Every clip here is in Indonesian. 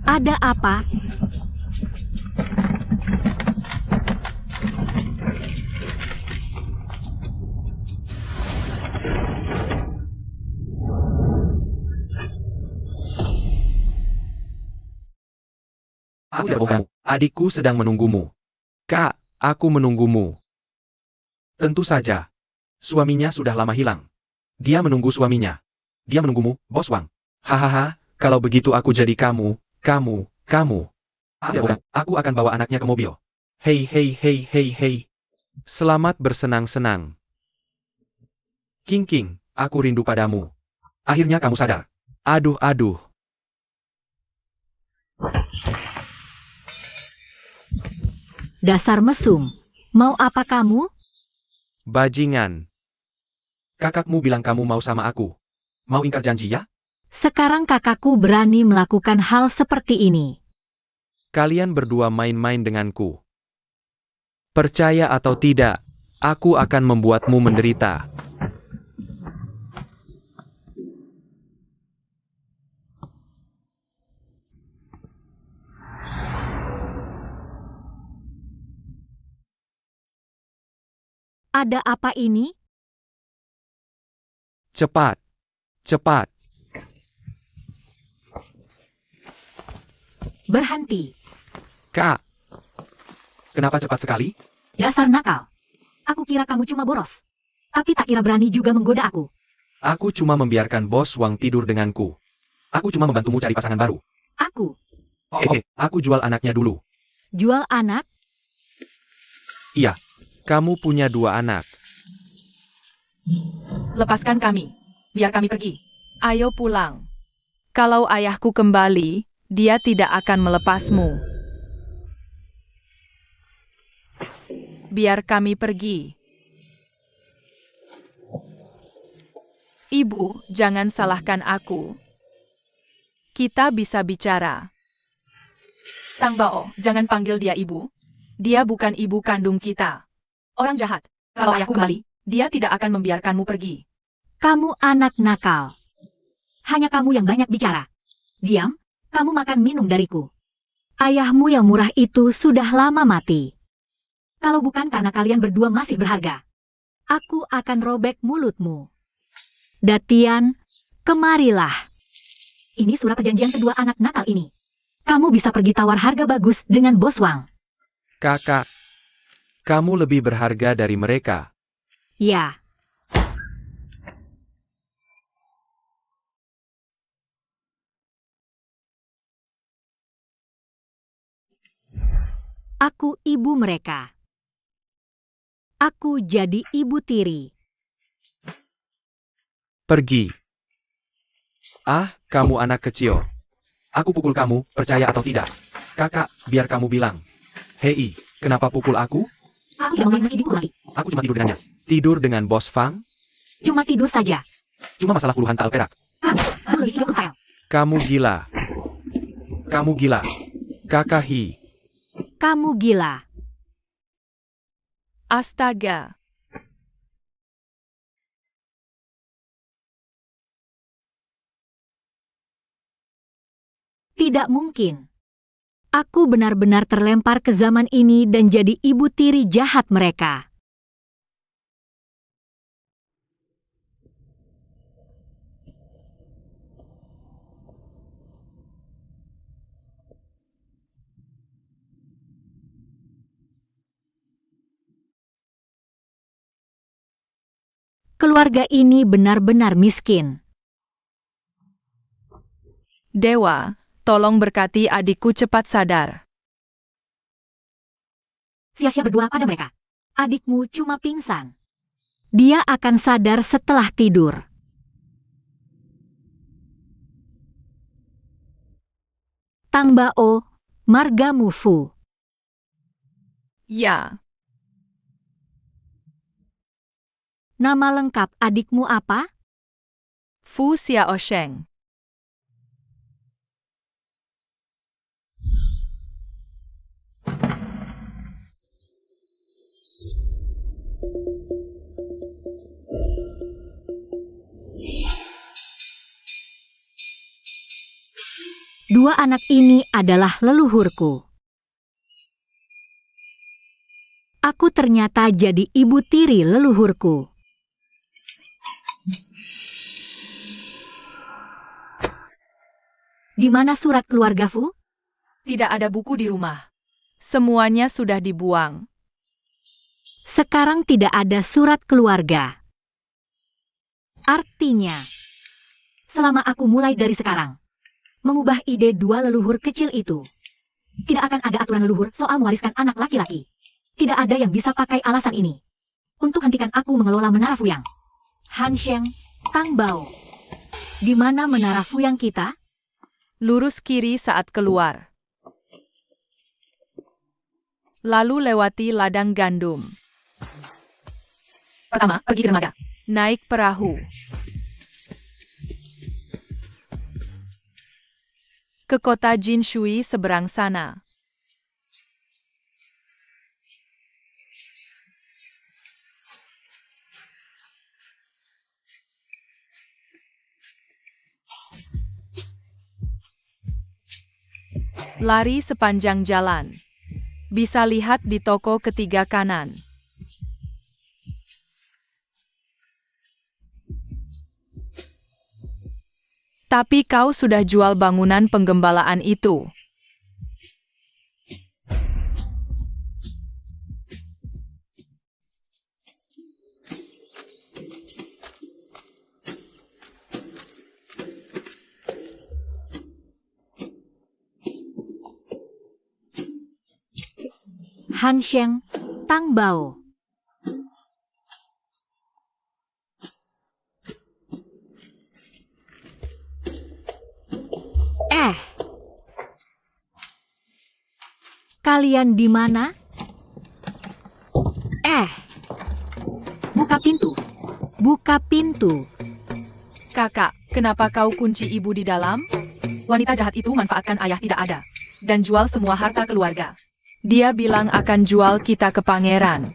Ada apa? Aku tidak bohong. Adikku sedang menunggumu. Kak, aku menunggumu. Tentu saja. Suaminya sudah lama hilang. Dia menunggu suaminya. Dia menunggumu, Bos Wang. Hahaha, kalau begitu aku jadi kamu. Aku tidak bohong. Aku akan bawa anaknya ke mobil. Hei hei hei hei hei. Selamat bersenang-senang. King King, aku rindu padamu. Akhirnya kamu sadar. Aduh aduh. Dasar mesum. Mau apa kamu? Bajingan. Kakakmu bilang kamu mau sama aku. Mau ingkar janji ya? Sekarang kakakku berani melakukan hal seperti ini. Kalian berdua main-main denganku. Percaya atau tidak, aku akan membuatmu menderita. Ada apa ini? Cepat, cepat. Berhenti. Kak, kenapa cepat sekali? Dasar nakal. Aku kira kamu cuma boros. Tapi tak kira berani juga menggoda aku. Aku cuma membiarkan Bos Wang tidur denganku. Aku cuma membantumu cari pasangan baru. Aku. Oke, aku jual anaknya dulu. Jual anak? Iya, kamu punya 2 anak. Lepaskan kami. Biar kami pergi. Ayo pulang. Kalau ayahku kembali, dia tidak akan melepasmu. Biar kami pergi. Ibu, jangan salahkan aku. Kita bisa bicara. Tang Bao, jangan panggil dia ibu. Dia bukan ibu kandung kita. Orang jahat. Kalau ayahku kembali, dia tidak akan membiarkanmu pergi. Kamu anak nakal. Hanya kamu yang banyak bicara. Diam, kamu makan minum dariku. Ayahmu yang murah itu sudah lama mati. Kalau bukan karena kalian berdua masih berharga, aku akan robek mulutmu. Datian, kemarilah. Ini surat perjanjian kedua anak nakal ini. Kamu bisa pergi tawar harga bagus dengan Bos Wang. Kakak, kamu lebih berharga dari mereka. Ya. Aku ibu mereka. Aku jadi ibu tiri. Pergi. Ah, kamu anak kecil. Aku pukul kamu, percaya atau tidak? Kakak, biar kamu bilang. Hei, kenapa pukul aku? Aku tidak mau meski dipukul lagi. Aku cuma tidur dengannya. Tidur dengan Bos Fang? Cuma tidur saja. Cuma masalah puluhan tal perak. Baru lebih 30 tael. Kamu gila. Kamu gila. Kakak Hi. Kamu gila. Astaga. Tidak mungkin. Aku benar-benar terlempar ke zaman ini dan jadi ibu tiri jahat mereka. Keluarga ini benar-benar miskin. Dewa, tolong berkati adikku cepat sadar. Sia-sia berdua pada mereka. Adikmu cuma pingsan. Dia akan sadar setelah tidur. Tang Bao, Marga Mufu. Ya, Nama lengkap adikmu apa? Fu Xiaosheng. Dua anak ini adalah leluhurku. Aku ternyata jadi ibu tiri leluhurku. Di mana surat keluarga Fu? Tidak ada buku di rumah. Semuanya sudah dibuang. Sekarang tidak ada surat keluarga. Artinya, selama aku mulai dari sekarang, mengubah ide dua leluhur kecil itu, tidak akan ada aturan leluhur soal mewariskan anak laki-laki. Tidak ada yang bisa pakai alasan ini untuk hentikan aku mengelola Menara Fuyang. Han Sheng, Tang Bao. Di mana Menara Fuyang kita? Lurus kiri saat keluar. Lalu lewati ladang gandum. Pertama, pergi ke dermaga. Naik perahu. Ke kota Jinshui seberang sana. Lari sepanjang jalan. Bisa lihat di toko ketiga kanan. Tapi kau sudah jual bangunan penggembalaan itu. Han Sheng, Tang Bao. Kalian di mana? Buka pintu. Buka pintu. Kakak, kenapa kau kunci ibu di dalam? Wanita jahat itu manfaatkan ayah tidak ada. Dan jual semua harta keluarga. Dia bilang akan jual kita ke pangeran.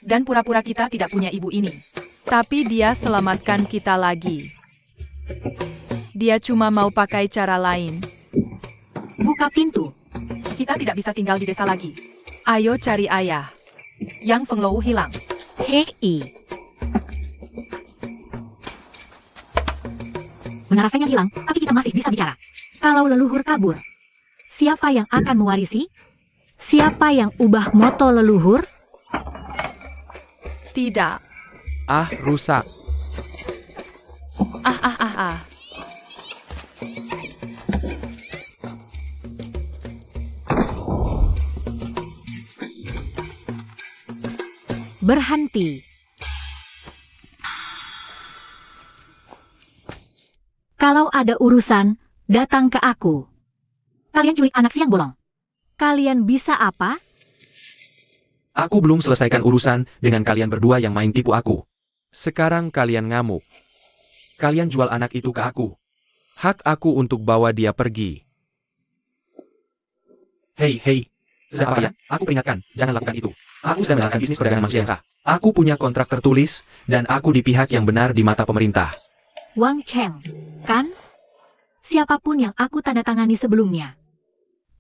Dan pura-pura kita tidak punya ibu ini. Tapi dia selamatkan kita lagi. Dia cuma mau pakai cara lain. Buka pintu. Kita tidak bisa tinggal di desa lagi. Ayo cari ayah. Yang Feng Lou hilang. Hei. Menara Feng yang hilang, tapi kita masih bisa bicara. Kalau leluhur kabur, siapa yang akan mewarisi? Siapa yang ubah moto leluhur? Tidak. Rusak. Berhenti. Kalau ada urusan, datang ke aku. Kalian culik anak siang bolong. Kalian bisa apa? Aku belum selesaikan urusan dengan kalian berdua yang main tipu aku. Sekarang kalian ngamuk. Kalian jual anak itu ke aku. Hak aku untuk bawa dia pergi. Hei, siapa kalian? Aku peringatkan, jangan lakukan itu. Aku sedang menjalankan bisnis perdagangan manusia yang sah. Aku punya kontrak tertulis, dan aku di pihak yang benar di mata pemerintah. Wang Cheng, kan? Siapapun yang aku tanda tangani sebelumnya.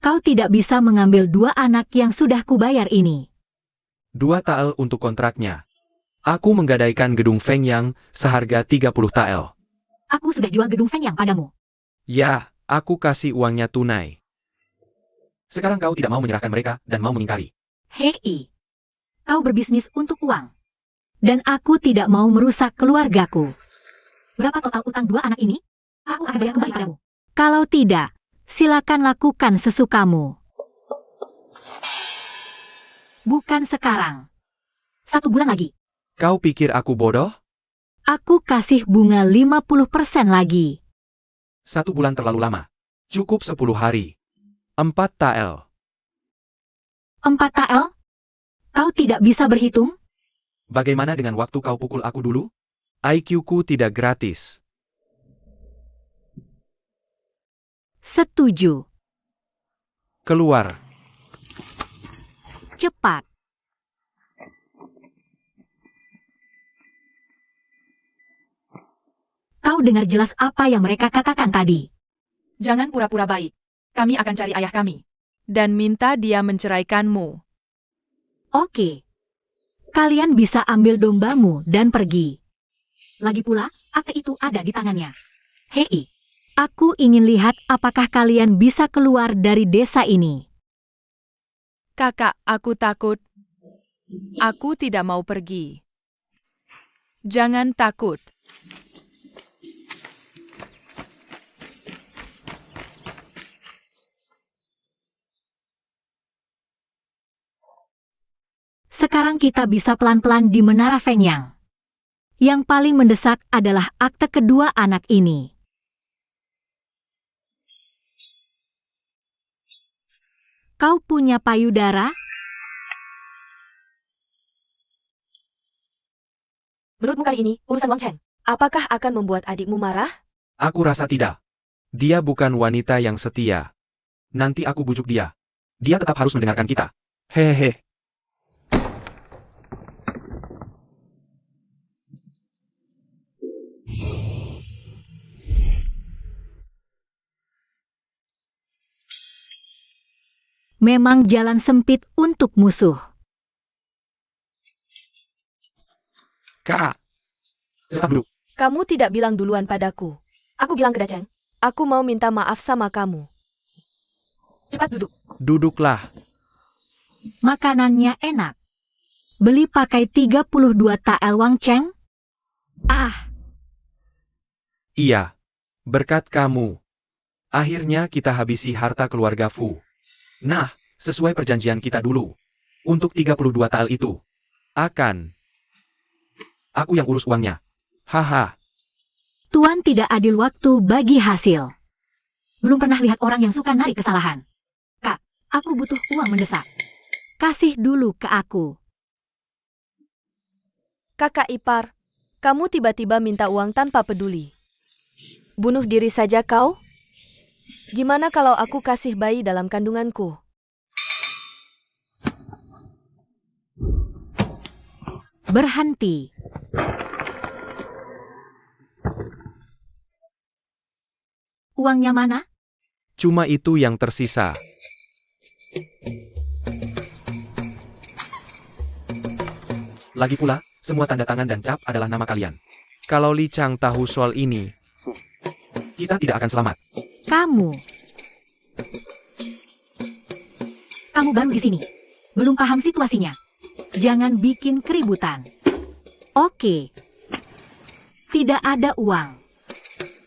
Kau tidak bisa mengambil dua anak yang sudah kubayar ini. 2 tael untuk kontraknya. Aku menggadaikan gedung Feng Yang seharga 30 tael. Aku sudah jual gedung Feng Yang padamu. Ya, aku kasih uangnya tunai. Sekarang kau tidak mau menyerahkan mereka dan mau mengingkari. Hei, kau berbisnis untuk uang. Dan aku tidak mau merusak keluargaku. Berapa total utang dua anak ini? Aku akan bayar kembali padamu. Kalau tidak, silakan lakukan sesukamu. Bukan sekarang. 1 bulan lagi. Kau pikir aku bodoh? Aku kasih bunga 50% lagi. 1 bulan terlalu lama. Cukup 10 hari. 4 tael. 4 tael? Kau tidak bisa berhitung? Bagaimana dengan waktu kau pukul aku dulu? IQ-ku tidak gratis. Setuju. Keluar. Cepat. Kau dengar jelas apa yang mereka katakan tadi? Jangan pura-pura baik. Kami akan cari ayah kami. Dan minta dia menceraikanmu. Oke. Kalian bisa ambil dombamu dan pergi. Lagi pula, akte itu ada di tangannya. Hei, aku ingin lihat apakah kalian bisa keluar dari desa ini. Kakak, aku takut. Aku tidak mau pergi. Jangan takut. Sekarang kita bisa pelan-pelan di Menara Fenyang. Yang paling mendesak adalah akte kedua anak ini. Kau punya payudara? Menurutmu kali ini, urusan Wang Chen, apakah akan membuat adikmu marah? Aku rasa tidak. Dia bukan wanita yang setia. Nanti aku bujuk dia. Dia tetap harus mendengarkan kita. Hehehe. Memang jalan sempit untuk musuh. Kak. Cepat duduk. Kamu tidak bilang duluan padaku. Aku bilang ke Dacheng, aku mau minta maaf sama kamu. Cepat duduk. Duduklah. Makanannya enak. Beli pakai 32 tael Wang Cheng? Ah, Iya. Berkat kamu. Akhirnya kita habisi harta keluarga Fu. Nah, sesuai perjanjian kita dulu. Untuk 32 tael itu. Aku yang urus uangnya. Haha. Tuan tidak adil waktu bagi hasil. Belum pernah lihat orang yang suka narik kesalahan. Kak, aku butuh uang mendesak. Kasih dulu ke aku. Kakak ipar, kamu tiba-tiba minta uang tanpa peduli. Bunuh diri saja kau? Gimana kalau aku kasih bayi dalam kandunganku? Berhenti. Uangnya mana? Cuma itu yang tersisa. Lagi pula, semua tanda tangan dan cap adalah nama kalian. Kalau Li Chang tahu soal ini, kita tidak akan selamat. Kamu baru di sini. Belum paham situasinya. Jangan bikin keributan. Oke. Tidak ada uang.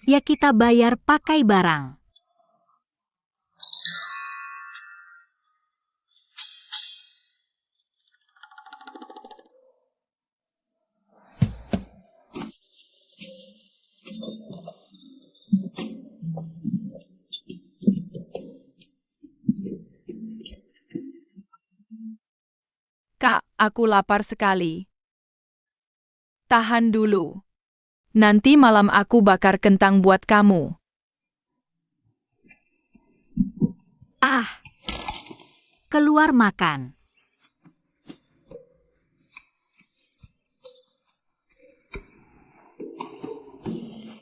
Ya kita bayar pakai barang. Kak, aku lapar sekali. Tahan dulu. Nanti malam aku bakar kentang buat kamu. Ah. Keluar makan.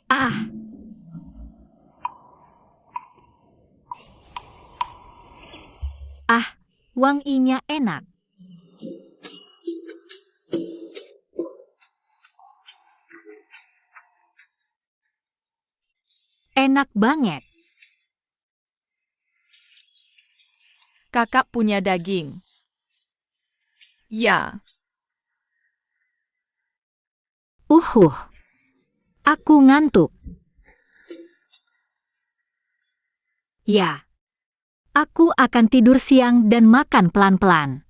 Ah. Ah, wanginya enak. Enak banget. Kakak punya daging. Ya, Aku ngantuk. Ya. Aku akan tidur siang dan makan pelan-pelan.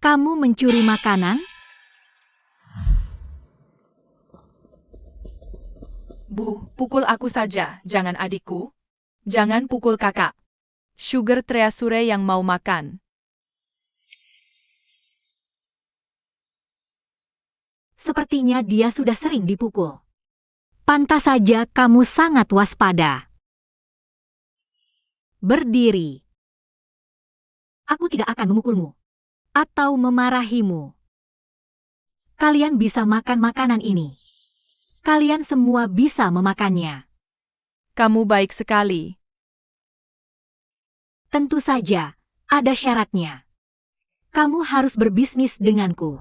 Kamu mencuri makanan? Bu, pukul aku saja, jangan adikku. Jangan pukul kakak. Sugar Treasure yang mau makan. Sepertinya dia sudah sering dipukul. Pantas saja kamu sangat waspada. Berdiri. Aku tidak akan memukulmu atau memarahimu. Kalian bisa makan makanan ini. Kalian semua bisa memakannya. Kamu baik sekali. Tentu saja, ada syaratnya. Kamu harus berbisnis denganku.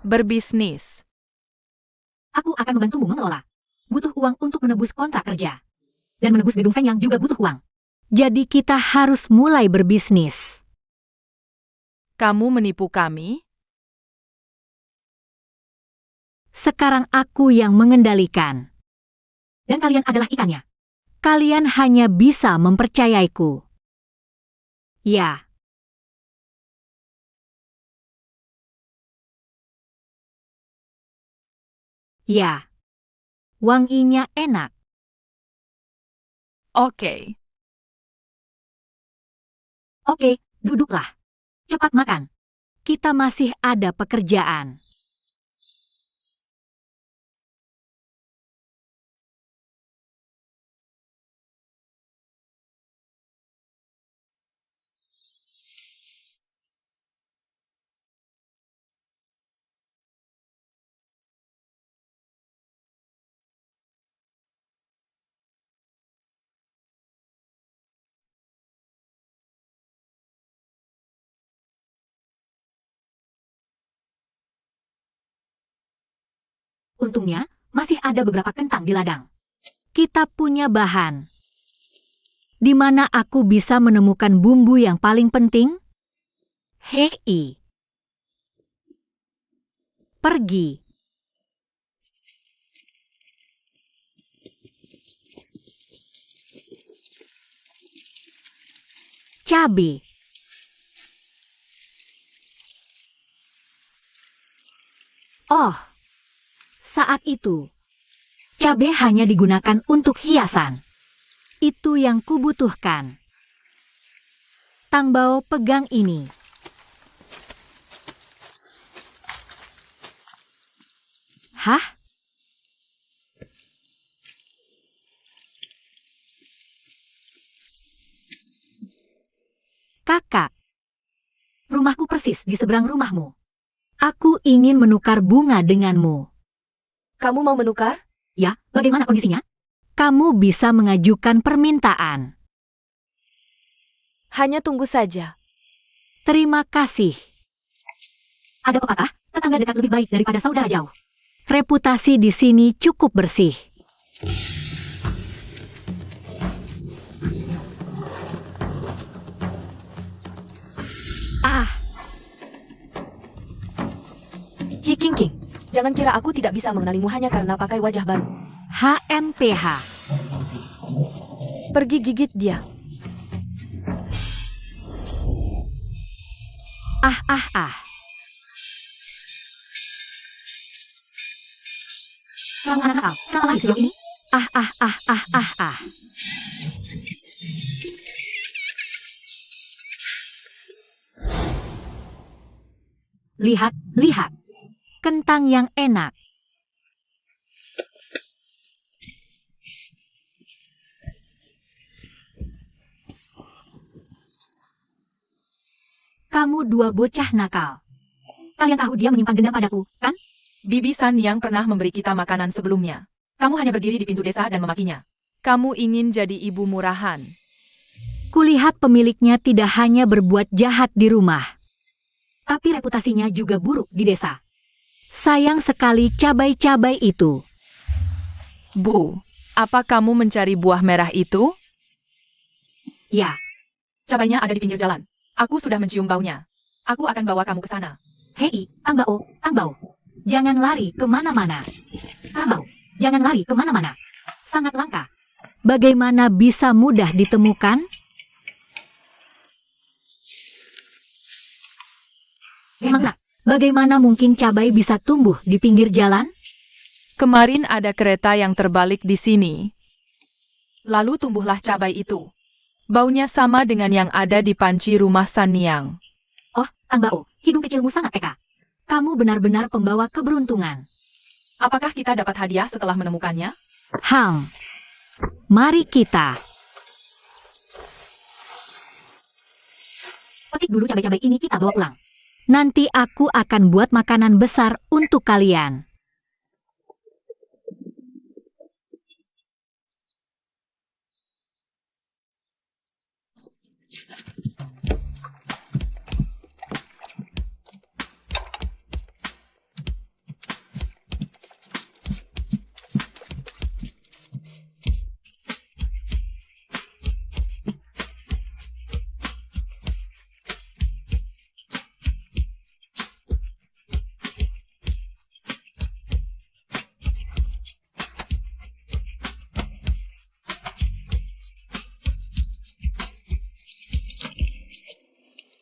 Berbisnis. Aku akan membantumu mengelola. Butuh uang untuk menebus kontrak kerja. Dan menebus gedung Feng yang juga butuh uang. Jadi kita harus mulai berbisnis. Kamu menipu kami? Sekarang aku yang mengendalikan. Dan kalian adalah ikannya. Kalian hanya bisa mempercayaiku. Ya. Ya. Wanginya enak. Oke. Oke, duduklah. Cepat makan. Kita masih ada pekerjaan. Untungnya, masih ada beberapa kentang di ladang. Kita punya bahan. Di mana aku bisa menemukan bumbu yang paling penting? Hei. Pergi. Cabai. Oh. Saat itu, cabai hanya digunakan untuk hiasan. Itu yang kubutuhkan. Tangbao, pegang ini. Hah? Kakak. Rumahku persis di seberang rumahmu. Aku ingin menukar bunga denganmu. Kamu mau menukar? Ya, bagaimana kondisinya? Kamu bisa mengajukan permintaan. Hanya tunggu saja. Terima kasih. Ada pepatah, tetangga dekat lebih baik daripada saudara jauh. Reputasi di sini cukup bersih. Ah. Hiking. Jangan kira aku tidak bisa mengenalimu hanya karena pakai wajah baru. HMPH. Pergi gigit dia. Ah. Kamu anak nakal, kenapa lari sejauh ini? Ah. Lihat. Kentang yang enak. Kamu dua bocah nakal. Kalian tahu dia menyimpan dendam padaku, kan? Bibi San yang pernah memberi kita makanan sebelumnya. Kamu hanya berdiri di pintu desa dan memakinya. Kamu ingin jadi ibu murahan. Kulihat pemiliknya tidak hanya berbuat jahat di rumah, tapi reputasinya juga buruk di desa. Sayang sekali cabai-cabai itu. Bu, apa kamu mencari buah merah itu? Ya, Cabainya ada di pinggir jalan. Aku sudah mencium baunya. Aku akan bawa kamu ke sana. hei, Tangbao. Jangan lari kemana-mana. Tangbao, jangan lari kemana-mana. Sangat langka. Bagaimana bisa mudah ditemukan? Memanglah, bagaimana mungkin cabai bisa tumbuh di pinggir jalan? Kemarin ada kereta yang terbalik di sini. Lalu tumbuhlah cabai itu. Baunya sama dengan yang ada di panci rumah Saniang. Oh, Tang Bao, hidung kecilmu sangat peka. Kamu benar-benar pembawa keberuntungan. Apakah kita dapat hadiah setelah menemukannya? Mari kita petik dulu cabai-cabai ini, kita bawa pulang. Nanti aku akan buat makanan besar untuk kalian.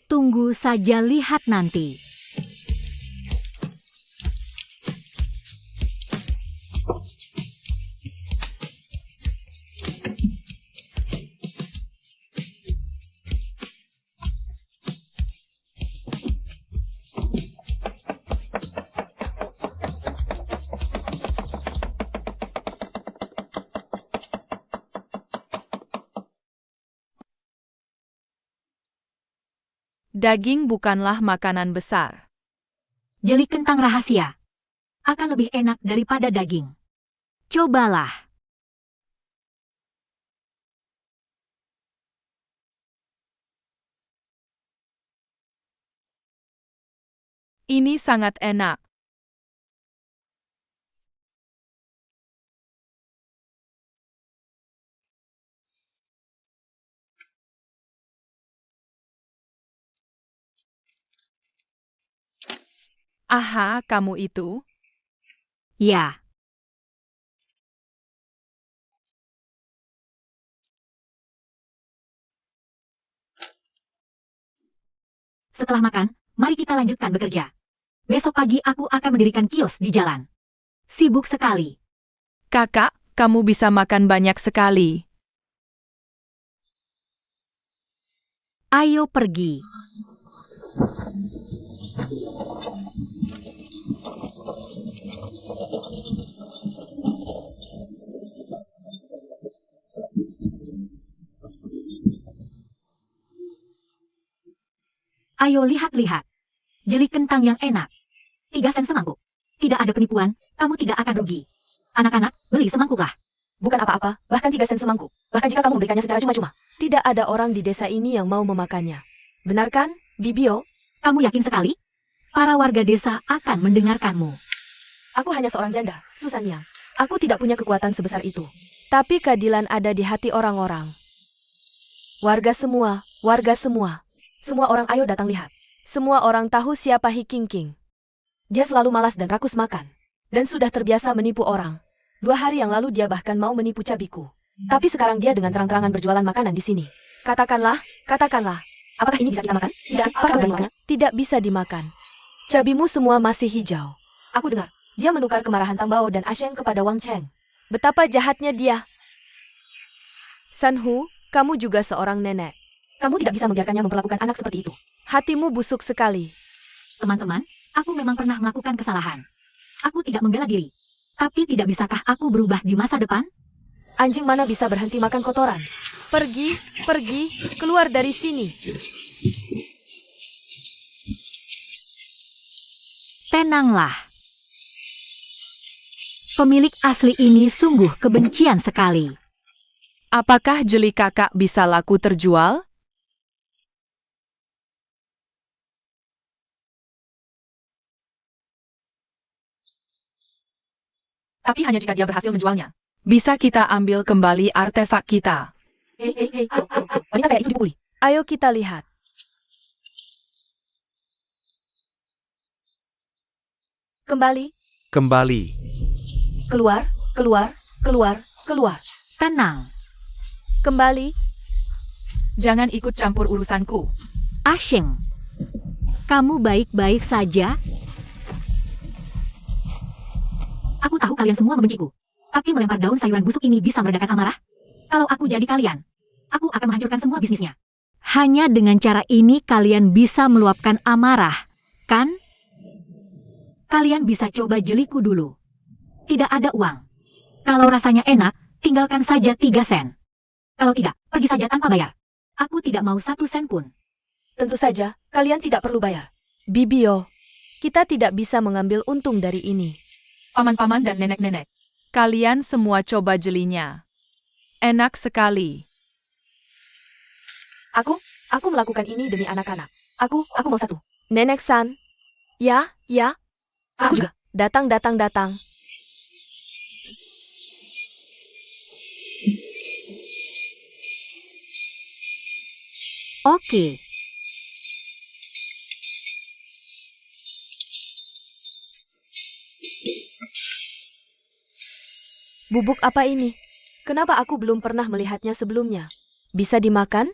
Tunggu saja, lihat nanti. Daging bukanlah makanan besar. Jeli kentang rahasia akan lebih enak daripada daging. Cobalah. Ini sangat enak. Aha, kamu itu? Ya. Setelah makan, mari kita lanjutkan bekerja. Besok pagi aku akan mendirikan kios di jalan. Sibuk sekali. Kakak, kamu bisa makan banyak sekali. Ayo pergi. Ayo lihat-lihat. Jeli kentang yang enak. 3 sen semangkuk. Tidak ada penipuan, kamu tidak akan rugi. Anak-anak, beli semangkuklah. Bukan apa-apa, bahkan 3 sen semangkuk. Bahkan jika kamu memberikannya secara cuma-cuma. Tidak ada orang di desa ini yang mau memakannya. Benar kan, Bibio? Kamu yakin sekali? Para warga desa akan mendengarkanmu. Aku hanya seorang janda, Susan Yang. Aku tidak punya kekuatan sebesar itu. Tapi keadilan ada di hati orang-orang. Warga semua. Semua orang ayo datang lihat. Semua orang tahu siapa Hi King King. Dia selalu malas dan rakus makan. Dan sudah terbiasa menipu orang. 2 hari yang lalu dia bahkan mau menipu cabiku. Tapi sekarang dia dengan terang-terangan berjualan makanan di sini. Katakanlah. Apakah ini bisa kita makan? Tidak, apakah berani makannya? Tidak bisa dimakan. Cabimu semua masih hijau. Aku dengar, dia menukar kemarahan Tang Bao dan Asheng kepada Wang Cheng. Betapa jahatnya dia. Sanhu, kamu juga seorang nenek. Kamu tidak bisa membiarkannya memperlakukan anak seperti itu. Hatimu busuk sekali. Teman-teman, aku memang pernah melakukan kesalahan. Aku tidak membela diri. Tapi tidak bisakah aku berubah di masa depan? Anjing mana bisa berhenti makan kotoran? Pergi, keluar dari sini. Tenanglah. Pemilik asli ini sungguh kebencian sekali. Apakah jeli kakak bisa laku terjual? Tapi hanya jika dia berhasil menjualnya. Bisa kita ambil kembali artefak kita. Hei, wanita kayak itu dipukuli. Ayo kita lihat. Kembali. Keluar. Tenang. Kembali. Jangan ikut campur urusanku. Asheng, kamu baik-baik saja? Aku tahu kalian semua membenciku. Tapi melempar daun sayuran busuk ini bisa meredakan amarah. Kalau aku jadi kalian, aku akan menghancurkan semua bisnisnya. Hanya dengan cara ini kalian bisa meluapkan amarah, kan? Kalian bisa coba jeliku dulu. Tidak ada uang. Kalau rasanya enak, tinggalkan saja 3 sen. Kalau tidak, pergi saja tanpa bayar. Aku tidak mau 1 sen pun. Tentu saja, kalian tidak perlu bayar. Bibio, kita tidak bisa mengambil untung dari ini. Paman-paman dan nenek-nenek, kalian semua coba jelinya. Enak sekali. Aku melakukan ini demi anak-anak. Aku mau 1. Nenek San. Ya. Aku juga. Datang. Oke. Bubuk apa ini? Kenapa aku belum pernah melihatnya sebelumnya? Bisa dimakan?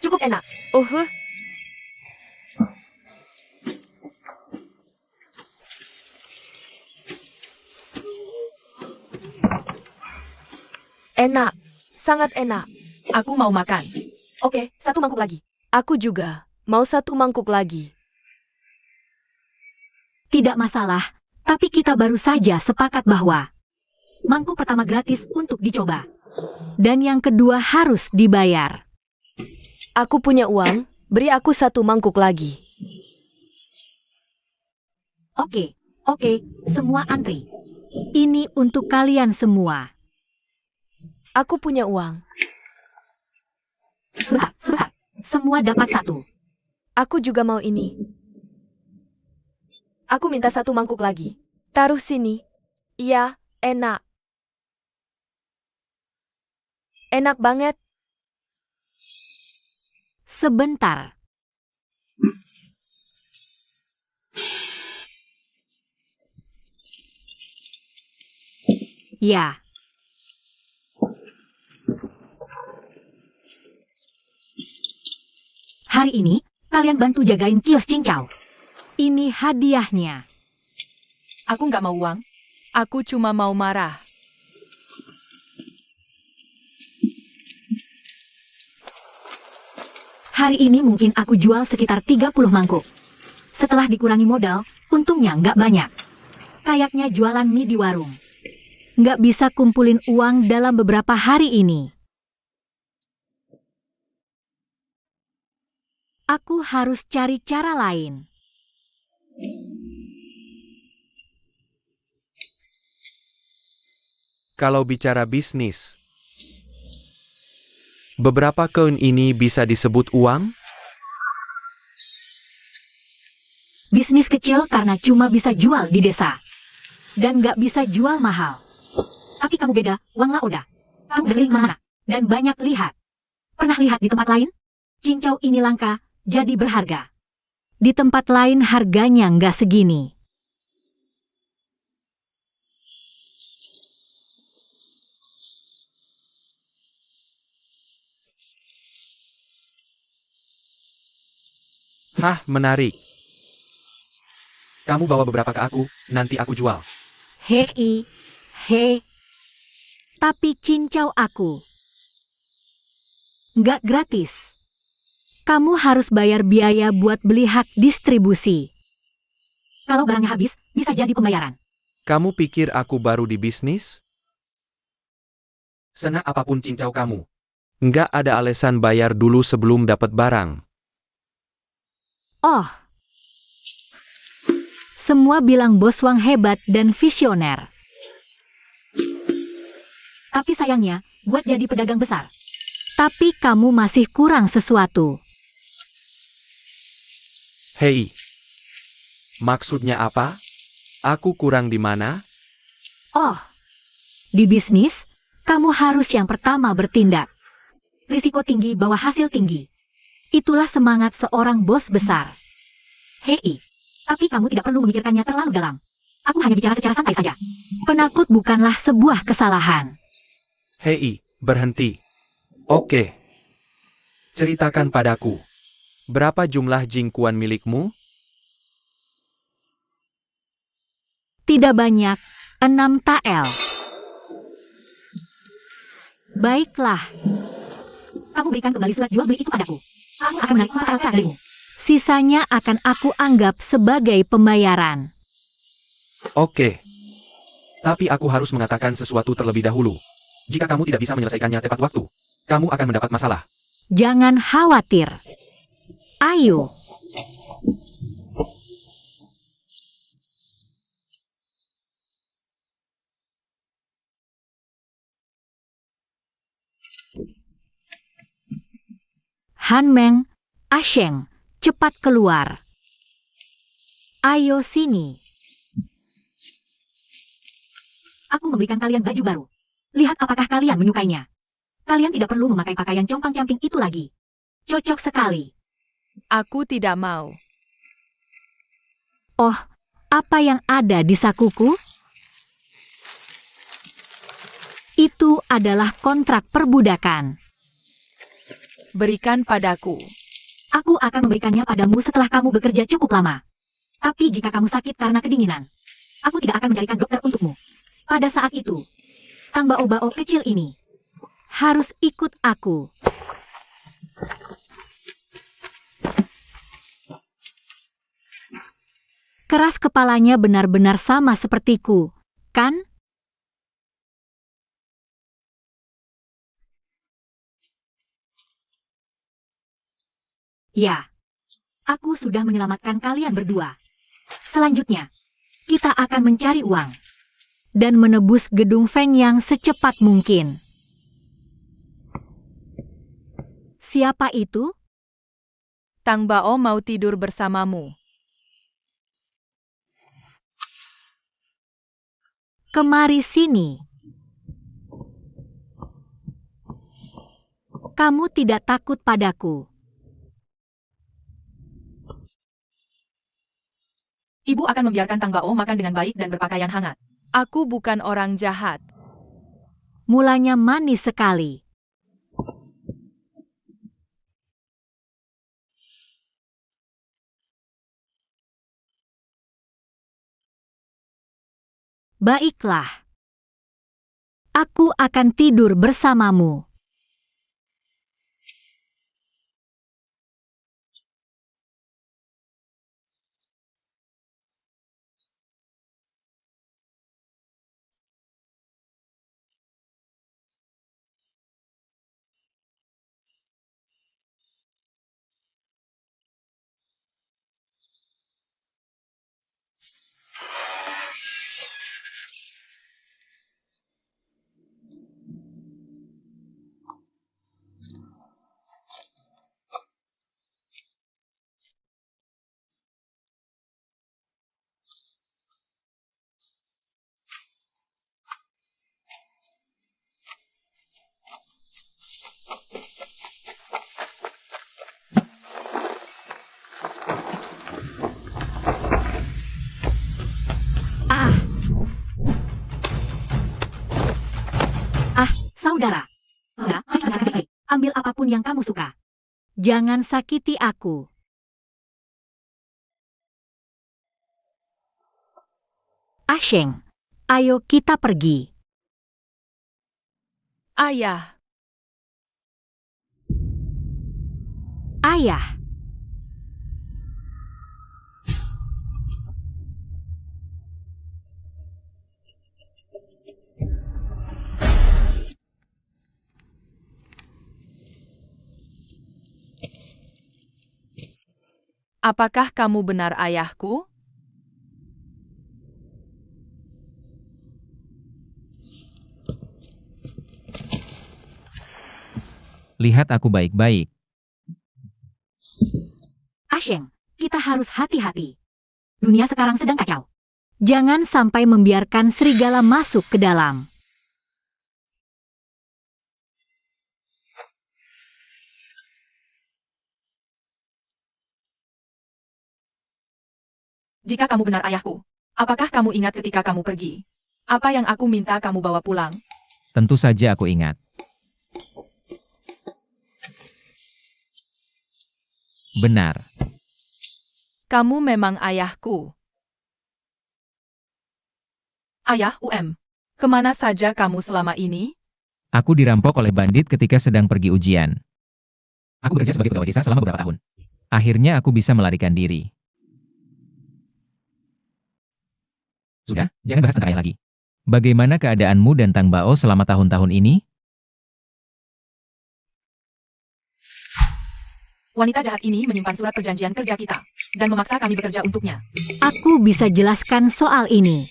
Cukup enak. Enak. Sangat enak. Aku mau makan. Oke, 1 mangkuk lagi. Aku juga. Mau 1 mangkuk lagi. Tidak masalah, tapi kita baru saja sepakat bahwa mangkuk pertama gratis untuk dicoba. Dan yang kedua harus dibayar. Aku punya uang, beri aku 1 mangkuk lagi. Oke, semua antri. Ini untuk kalian semua. Aku punya uang. Surat. Semua dapat 1. Aku juga mau ini. Aku minta 1 mangkuk lagi. Taruh sini. Iya, enak. Enak banget. Sebentar. Ya. Hari ini, kalian bantu jagain kios cincau. Ini hadiahnya. Aku nggak mau uang. Aku cuma mau marah. Hari ini mungkin aku jual sekitar 30 mangkuk. Setelah dikurangi modal, untungnya nggak banyak. Kayaknya jualan mie di warung. Nggak bisa kumpulin uang dalam beberapa hari ini. Aku harus cari cara lain. Kalau bicara bisnis, beberapa koin ini bisa disebut uang? Bisnis kecil karena cuma bisa jual di desa. Dan nggak bisa jual mahal. Tapi kamu beda, Wang Laoda. Kamu dari mana? Dan banyak lihat. Pernah lihat di tempat lain? Cincau ini langka, jadi berharga. Di tempat lain harganya nggak segini. Hah, menarik. Kamu bawa beberapa ke aku, nanti aku jual. Hei. Tapi cincau aku. Nggak gratis. Kamu harus bayar biaya buat beli hak distribusi. Kalau barangnya habis, bisa jadi pembayaran. Kamu pikir aku baru di bisnis? Senak apapun cincau kamu. Nggak ada alasan bayar dulu sebelum dapat barang. Oh. Semua bilang Bos Wang hebat dan visioner. Tapi sayangnya, buat jadi pedagang besar. Tapi kamu masih kurang sesuatu. Hei, maksudnya apa? Aku kurang di mana? Oh, di bisnis, kamu harus yang pertama bertindak. Risiko tinggi bawa hasil tinggi. Itulah semangat seorang bos besar. Hei, tapi kamu tidak perlu memikirkannya terlalu dalam. Aku hanya bicara secara santai saja. Penakut bukanlah sebuah kesalahan. Hei, berhenti. Oke. Ceritakan padaku. Berapa jumlah jingkuan milikmu? Tidak banyak, 6 tael. Baiklah. Kamu berikan kembali surat jual beli itu padaku. Aku akan menarik 4 tael darimu. Sisanya akan aku anggap sebagai pembayaran. Oke. Tapi aku harus mengatakan sesuatu terlebih dahulu. Jika kamu tidak bisa menyelesaikannya tepat waktu, kamu akan mendapat masalah. Jangan khawatir. Ayo. Han Meng, Asheng, cepat keluar. Ayo sini. Aku memberikan kalian baju baru. Lihat apakah kalian menyukainya. Kalian tidak perlu memakai pakaian compang-camping itu lagi. Cocok sekali. Aku tidak mau. Oh, apa yang ada di sakuku? Itu adalah kontrak perbudakan. Berikan padaku. Aku akan memberikannya padamu setelah kamu bekerja cukup lama. Tapi jika kamu sakit karena kedinginan, aku tidak akan mencarikan dokter untukmu. Pada saat itu, Tang Bao-Bao kecil ini harus ikut aku. Keras kepalanya benar-benar sama sepertiku, kan? Ya, aku sudah menyelamatkan kalian berdua. Selanjutnya, kita akan mencari uang dan menebus gedung Feng Yang secepat mungkin. Siapa itu? Tang Bao mau tidur bersamamu. Kemari sini. Kamu tidak takut padaku. Ibu akan membiarkan Tang Bao makan dengan baik dan berpakaian hangat. Aku bukan orang jahat. Mulanya manis sekali. Baiklah. Aku akan tidur bersamamu. Saudara. Ambil apapun yang kamu suka. Jangan sakiti aku. Asheng, ayo kita pergi. Ayah. Ayah. Apakah kamu benar ayahku? Lihat aku baik-baik. Asheng, kita harus hati-hati. Dunia sekarang sedang kacau. Jangan sampai membiarkan serigala masuk ke dalam. Jika kamu benar ayahku, apakah kamu ingat ketika kamu pergi? Apa yang aku minta kamu bawa pulang? Tentu saja aku ingat. Benar. Kamu memang ayahku. Ayah, kemana saja kamu selama ini? Aku dirampok oleh bandit ketika sedang pergi ujian. Aku bekerja sebagai pegawai desa selama beberapa tahun. Akhirnya aku bisa melarikan diri. Sudah, jangan bahas tentang ayah lagi. Bagaimana keadaanmu dan Tang Bao selama tahun-tahun ini? Wanita jahat ini menyimpan surat perjanjian kerja kita dan memaksa kami bekerja untuknya. Aku bisa jelaskan soal ini.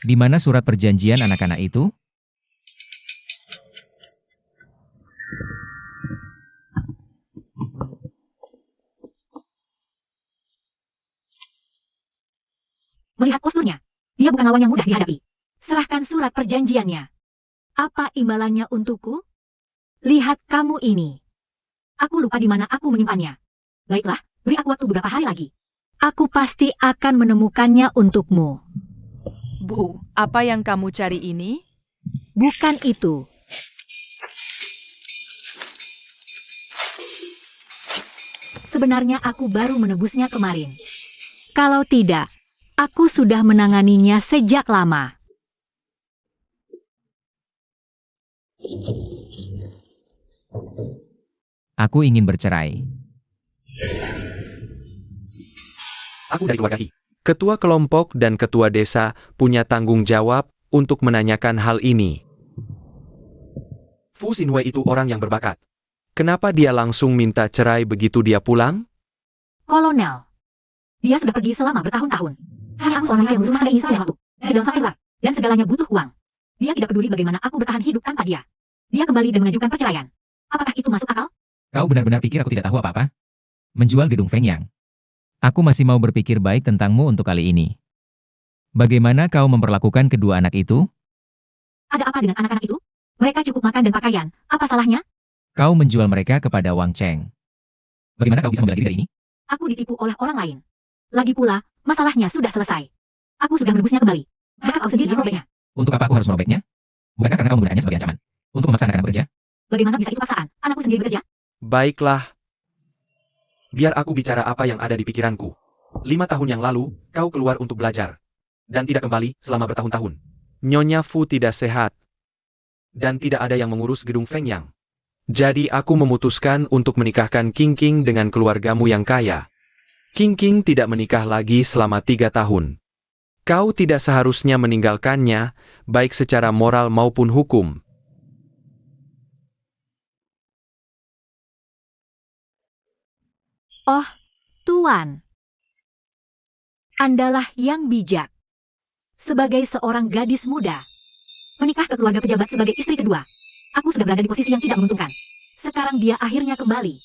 Di mana surat perjanjian anak-anak itu? Melihat posturnya, dia bukan lawan yang mudah dihadapi. Serahkan surat perjanjiannya. Apa imbalannya untukku? Lihat kamu ini. Aku lupa di mana aku menyimpannya. Baiklah, beri aku waktu beberapa hari lagi. Aku pasti akan menemukannya untukmu. Bu, apa yang kamu cari ini? Bukan itu. Sebenarnya aku baru menebusnya kemarin. Kalau tidak, aku sudah menanganinya sejak lama. Aku ingin bercerai. Aku dari keluarga Hi. Ketua kelompok dan ketua desa punya tanggung jawab untuk menanyakan hal ini. Fu Xinhui itu orang yang berbakat. Kenapa dia langsung minta cerai begitu dia pulang? Kolonel, dia sudah pergi selama bertahun-tahun. Hanya aku seorang yang berusaha ini saya waktu. Dari dalam sampai luar. Dan segalanya butuh uang. Dia tidak peduli bagaimana aku bertahan hidup tanpa dia. Dia kembali dan mengajukan perceraian. Apakah itu masuk akal? Kau benar-benar pikir aku tidak tahu apa-apa? Menjual gedung Feng Yang. Aku masih mau berpikir baik tentangmu untuk kali ini. Bagaimana kau memperlakukan kedua anak itu? Ada apa dengan anak-anak itu? Mereka cukup makan dan pakaian. Apa salahnya? Kau menjual mereka kepada Wang Cheng. Bagaimana kau bisa membela diri dari ini? Aku ditipu oleh orang lain. Lagi pula, masalahnya sudah selesai. Aku sudah menebusnya kembali. Bahkan kau sendiri merobeknya. Untuk apa aku harus merobeknya? Bukankah karena kau menggunakannya sebagai ancaman? Untuk memaksa anak-anak bekerja? Bagaimana bisa itu paksaan? Anakku sendiri bekerja? Baiklah. Biar aku bicara apa yang ada di pikiranku. 5 tahun yang lalu, kau keluar untuk belajar. Dan tidak kembali selama bertahun-tahun. Nyonya Fu tidak sehat. Dan tidak ada yang mengurus gedung Feng Yang. Jadi aku memutuskan untuk menikahkan King King dengan keluargamu yang kaya. King King tidak menikah lagi selama 3 tahun. Kau tidak seharusnya meninggalkannya, baik secara moral maupun hukum. Oh, Tuan. Andalah yang bijak. Sebagai seorang gadis muda, menikah ke keluarga pejabat sebagai istri kedua. Aku sudah berada di posisi yang tidak menguntungkan. Sekarang dia akhirnya kembali.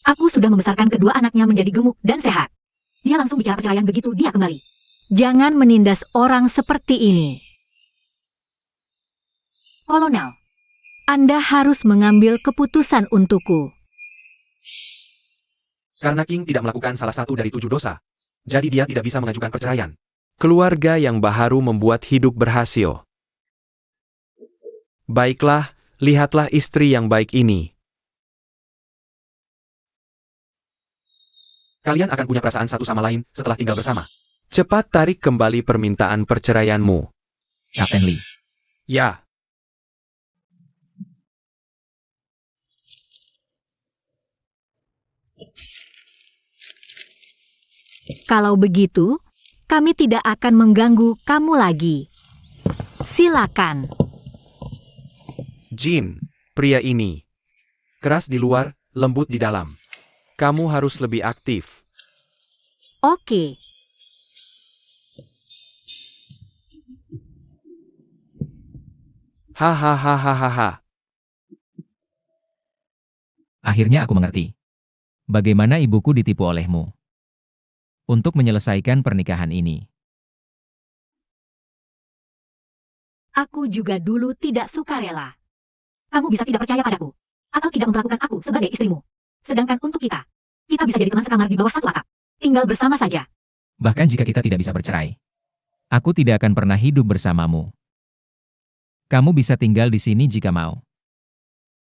Aku sudah membesarkan kedua anaknya menjadi gemuk dan sehat. Dia langsung bicara perceraian begitu dia kembali. Jangan menindas orang seperti ini. Kolonel, Anda harus mengambil keputusan untukku. Karena King tidak melakukan salah satu dari 7 dosa. Jadi dia tidak bisa mengajukan perceraian. Keluarga yang baharu membuat hidup berhasil. Baiklah, lihatlah istri yang baik ini. Kalian akan punya perasaan satu sama lain setelah tinggal bersama. Cepat tarik kembali permintaan perceraianmu. Kapten Lee. Ya. Kalau begitu, kami tidak akan mengganggu kamu lagi. Silakan. Jin, pria ini. Keras di luar, lembut di dalam. Kamu harus lebih aktif. Oke. Hahaha. Akhirnya aku mengerti. Bagaimana ibuku ditipu olehmu. Untuk menyelesaikan pernikahan ini. Aku juga dulu tidak suka rela. Kamu bisa tidak percaya padaku, atau tidak memperlakukan aku sebagai istrimu. Sedangkan untuk kita bisa jadi teman sekamar di bawah satu atap. Tinggal bersama saja. Bahkan jika kita tidak bisa bercerai. Aku tidak akan pernah hidup bersamamu. Kamu bisa tinggal di sini jika mau.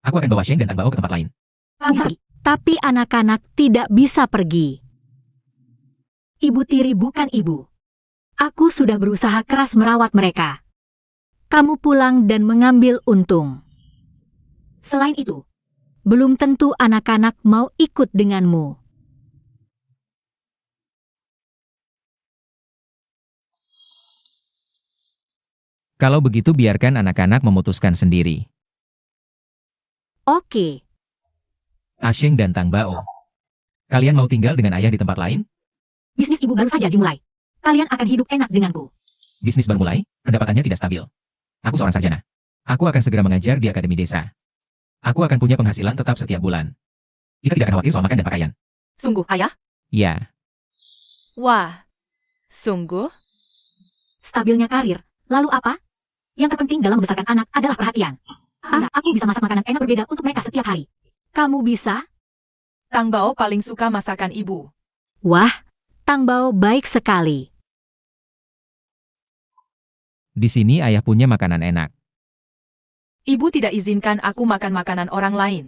Aku akan bawa Sheng dan Tang Bao ke tempat lain. Kamu bisa pergi, tapi anak-anak tidak bisa pergi. Ibu tiri bukan ibu. Aku sudah berusaha keras merawat mereka. Kamu pulang dan mengambil untung. Selain itu, belum tentu anak-anak mau ikut denganmu. Kalau begitu biarkan anak-anak memutuskan sendiri. Oke, Asheng dan Tang Bao. Kalian mau tinggal dengan ayah di tempat lain? bisnis ibu baru saja dimulai. Kalian akan hidup enak denganku. Bisnis baru mulai, pendapatannya tidak stabil. Aku seorang sarjana. Aku akan segera mengajar di akademi desa. Aku akan punya penghasilan tetap setiap bulan. Kita tidak akan khawatir soal makan dan pakaian. Sungguh, ayah? Ya, Wah, sungguh? Stabilnya karir. Lalu apa? Yang terpenting dalam membesarkan anak adalah perhatian. Aku bisa masak makanan enak berbeda untuk mereka setiap hari. Kamu bisa? Tang Bao paling suka masakan ibu. Wah, Tang Bao baik sekali. di sini ayah punya makanan enak. Ibu tidak izinkan aku makan makanan orang lain.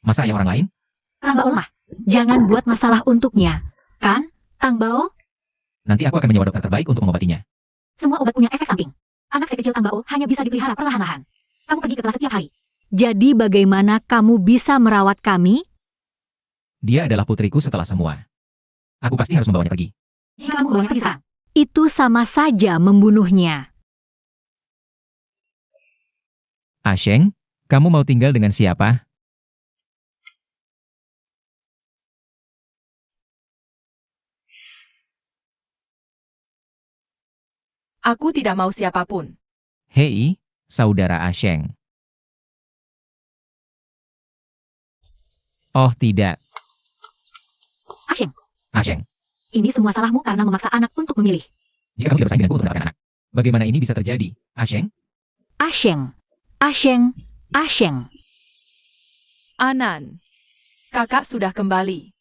Masa ayah orang lain? Tang Bao lemah. Jangan buat masalah untuknya. Kan, Tang Bao? Nanti aku akan menyewa dokter terbaik untuk mengobatinya. Semua obat punya efek samping. Anak sekecil Tang Bao hanya bisa dipelihara perlahan-lahan. Kamu pergi ke kelas setiap hari. Jadi bagaimana kamu bisa merawat kami? Dia adalah putriku setelah semua. Aku pasti harus membawanya pergi. Jika kamu membawanya pergi sekarang, itu sama saja membunuhnya. Asheng, kamu mau tinggal dengan siapa? Aku tidak mau siapapun. Hei, saudara Asheng. Oh tidak, Asheng, Asheng. ini semua salahmu karena memaksa anak untuk memilih. Jika kamu tidak bersaing denganku untuk mendapatkan anak, bagaimana ini bisa terjadi, Asheng? Asheng, Asheng, Asheng. Anan, kakak sudah kembali.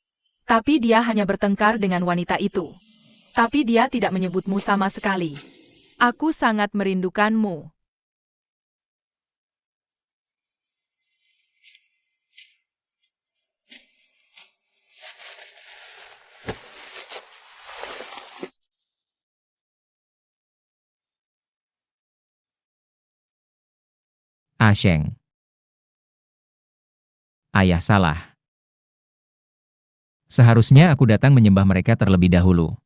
Tapi dia hanya bertengkar dengan wanita itu. Tapi dia tidak menyebutmu sama sekali. Aku sangat merindukanmu. Asheng. Ayah salah. Seharusnya aku datang menyembah mereka terlebih dahulu.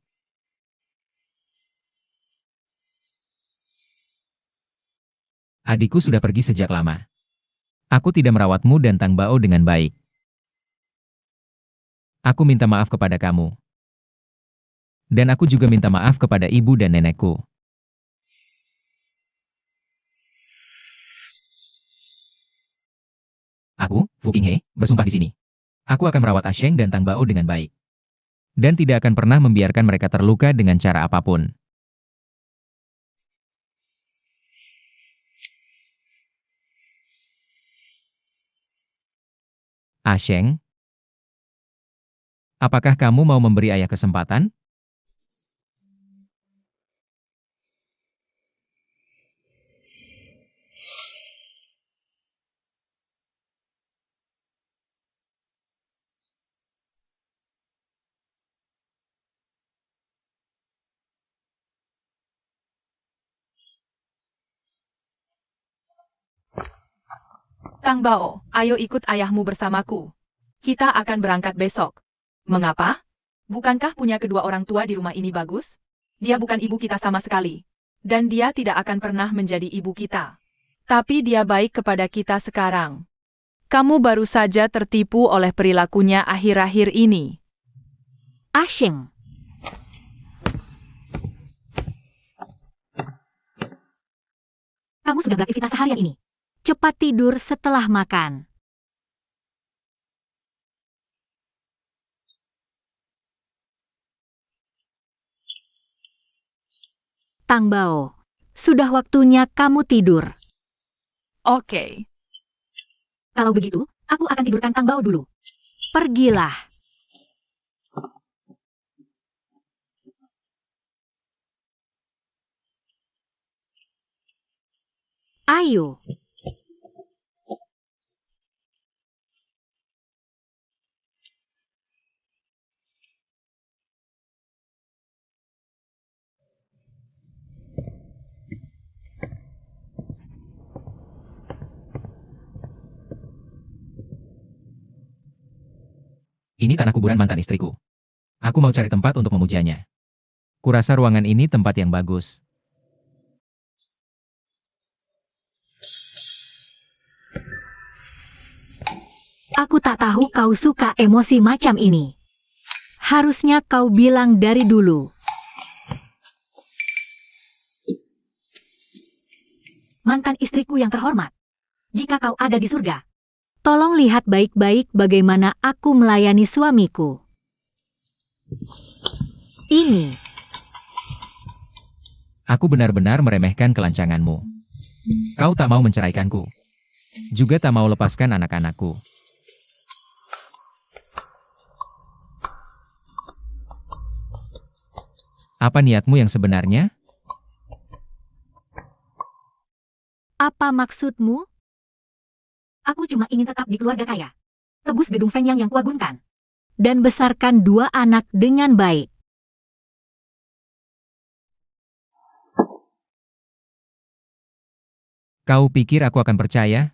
Adikku sudah pergi sejak lama. Aku tidak merawatmu dan Tang Bao dengan baik. Aku minta maaf kepada kamu. Dan aku juga minta maaf kepada ibu dan nenekku. Aku, Fu Qinghe, bersumpah di sini. Aku akan merawat Asheng dan Tang Bao dengan baik. Dan tidak akan pernah membiarkan mereka terluka dengan cara apapun. Asheng, apakah kamu mau memberi ayah kesempatan? Tang Bao, ayo ikut ayahmu bersamaku. Kita akan berangkat besok. Mengapa? Bukankah punya kedua orang tua di rumah ini bagus? Dia bukan ibu kita sama sekali. Dan dia tidak akan pernah menjadi ibu kita. Tapi dia baik kepada kita sekarang. Kamu baru saja tertipu oleh perilakunya akhir-akhir ini. Asheng. Kamu sudah beraktivitas seharian ini. Cepat tidur setelah makan. Tang Bao, sudah waktunya kamu tidur. Oke. Kalau begitu, aku akan tidurkan Tang Bao dulu. Pergilah. Ayo. Ini tanah kuburan mantan istriku. Aku mau cari tempat untuk memujanya. Kurasa ruangan ini tempat yang bagus. Aku tak tahu kau suka emosi macam ini. Harusnya kau bilang dari dulu. Mantan istriku yang terhormat, jika kau ada di surga, tolong lihat baik-baik bagaimana aku melayani suamiku. Ini. Aku benar-benar meremehkan kelancanganmu. Kau tak mau menceraikanku. Juga tak mau lepaskan anak-anakku. Apa niatmu yang sebenarnya? Apa maksudmu? Aku cuma ingin tetap di keluarga kaya. Tebus gedung Fengyang yang kuagunkan. Dan besarkan 2 anak dengan baik. Kau pikir aku akan percaya?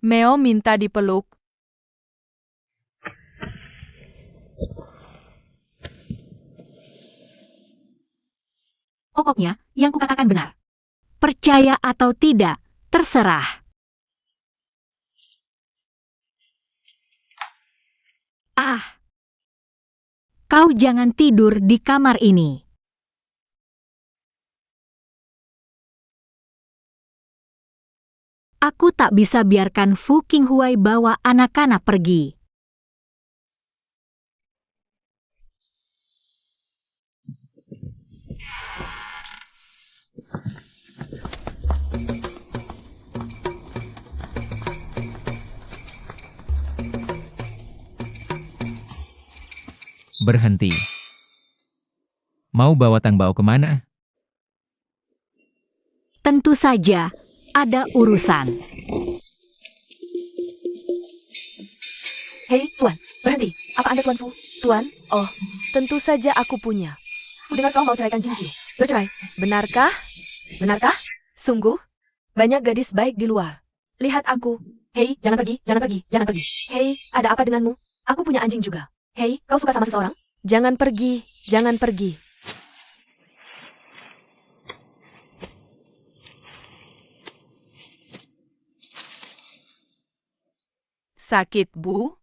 Meo minta dipeluk. Pokoknya, yang kukatakan benar. Percaya atau tidak, terserah. Ah, kau jangan tidur di kamar ini. Aku tak bisa biarkan Fu Qinghuai bawa anak-anak pergi. Berhenti. Mau bawa Tang Bao kemana? Tentu saja, ada urusan. Hei, Tuan, berhenti. Apa Anda Tuan Fu? Tuan? Oh, tentu saja aku punya. Kudengar kau mau ceraikan Jingqiu. Bercerai. Benarkah? Benarkah? Sungguh? Banyak gadis baik di luar. Lihat aku. Hei, jangan pergi, jangan pergi, jangan pergi. Hei, ada apa denganmu? Aku punya anjing juga. Hei, kau suka sama seseorang? Jangan pergi, jangan pergi. Sakit, Bu?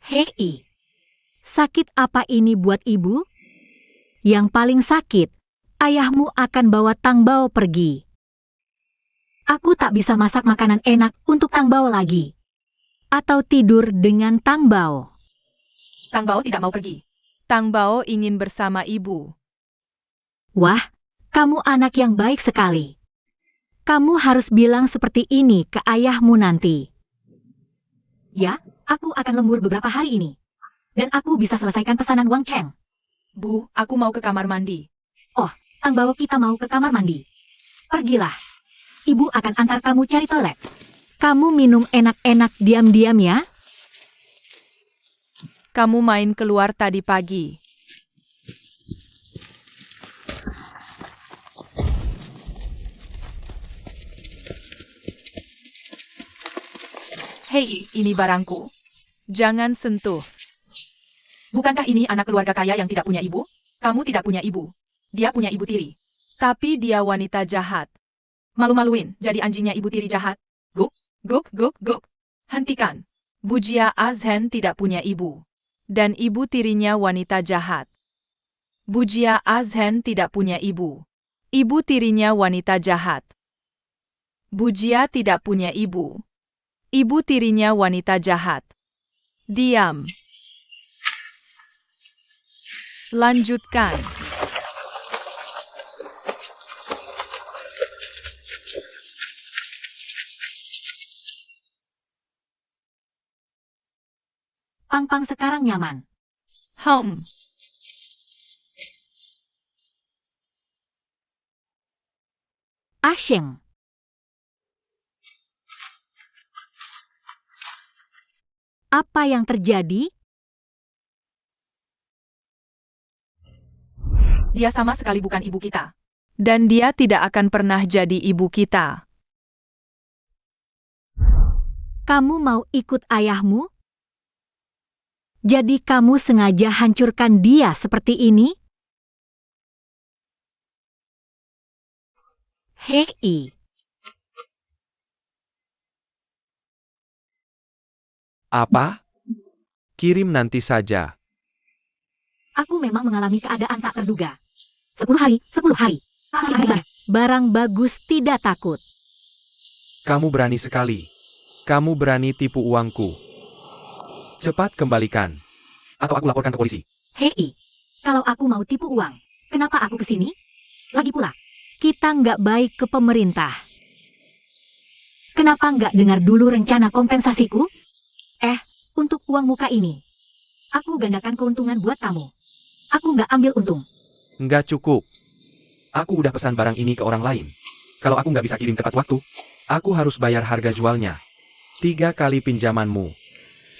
Hei, sakit apa ini buat ibu? Yang paling sakit, ayahmu akan bawa Tang Bao pergi. Aku tak bisa masak makanan enak untuk Tang Bao lagi. Atau tidur dengan Tang Bao. Tang Bao tidak mau pergi. Tang Bao ingin bersama ibu. Wah, kamu anak yang baik sekali. Kamu harus bilang seperti ini ke ayahmu nanti. Ya, aku akan lembur beberapa hari ini. Dan aku bisa selesaikan pesanan Wang Cheng. Bu, aku mau ke kamar mandi. Tang Bao kita mau ke kamar mandi. Pergilah. Ibu akan antar kamu cari toilet. Kamu minum enak-enak diam-diam ya. Kamu main keluar tadi pagi. Hei, ini barangku. Jangan sentuh. Bukankah ini anak keluarga kaya yang tidak punya ibu? Kamu tidak punya ibu. Dia punya ibu tiri. Tapi dia wanita jahat. Malu-maluin, jadi anjingnya ibu tiri jahat. Guk, guk, guk, guk. Hentikan. Bujia Azhen tidak punya ibu. Dan ibu tirinya wanita jahat. Bujia Azhen tidak punya ibu. Ibu tirinya wanita jahat. Bujia tidak punya ibu. Ibu tirinya wanita jahat. Diam. Lanjutkan. Pang-pang sekarang nyaman. Asyeng. Apa yang terjadi? Dia sama sekali bukan ibu kita. Dan dia tidak akan pernah jadi ibu kita. Kamu mau ikut ayahmu? Jadi kamu sengaja hancurkan dia seperti ini? Hei, Apa? Kirim nanti saja. aku memang mengalami keadaan tak terduga. 10 hari, 10 hari. Barang bagus tidak takut. Kamu berani sekali. Kamu berani tipu uangku. Cepat kembalikan. Atau aku laporkan ke polisi. Hei, kalau aku mau tipu uang, kenapa aku ke sini? Lagi pula, kita nggak baik ke pemerintah. Kenapa nggak dengar dulu rencana kompensasiku? Untuk uang muka ini, aku gandakan keuntungan buat kamu. Aku nggak ambil untung. Nggak cukup. Aku udah pesan barang ini ke orang lain. Kalau aku nggak bisa kirim tepat waktu, aku harus bayar harga jualnya. 3 kali pinjamanmu.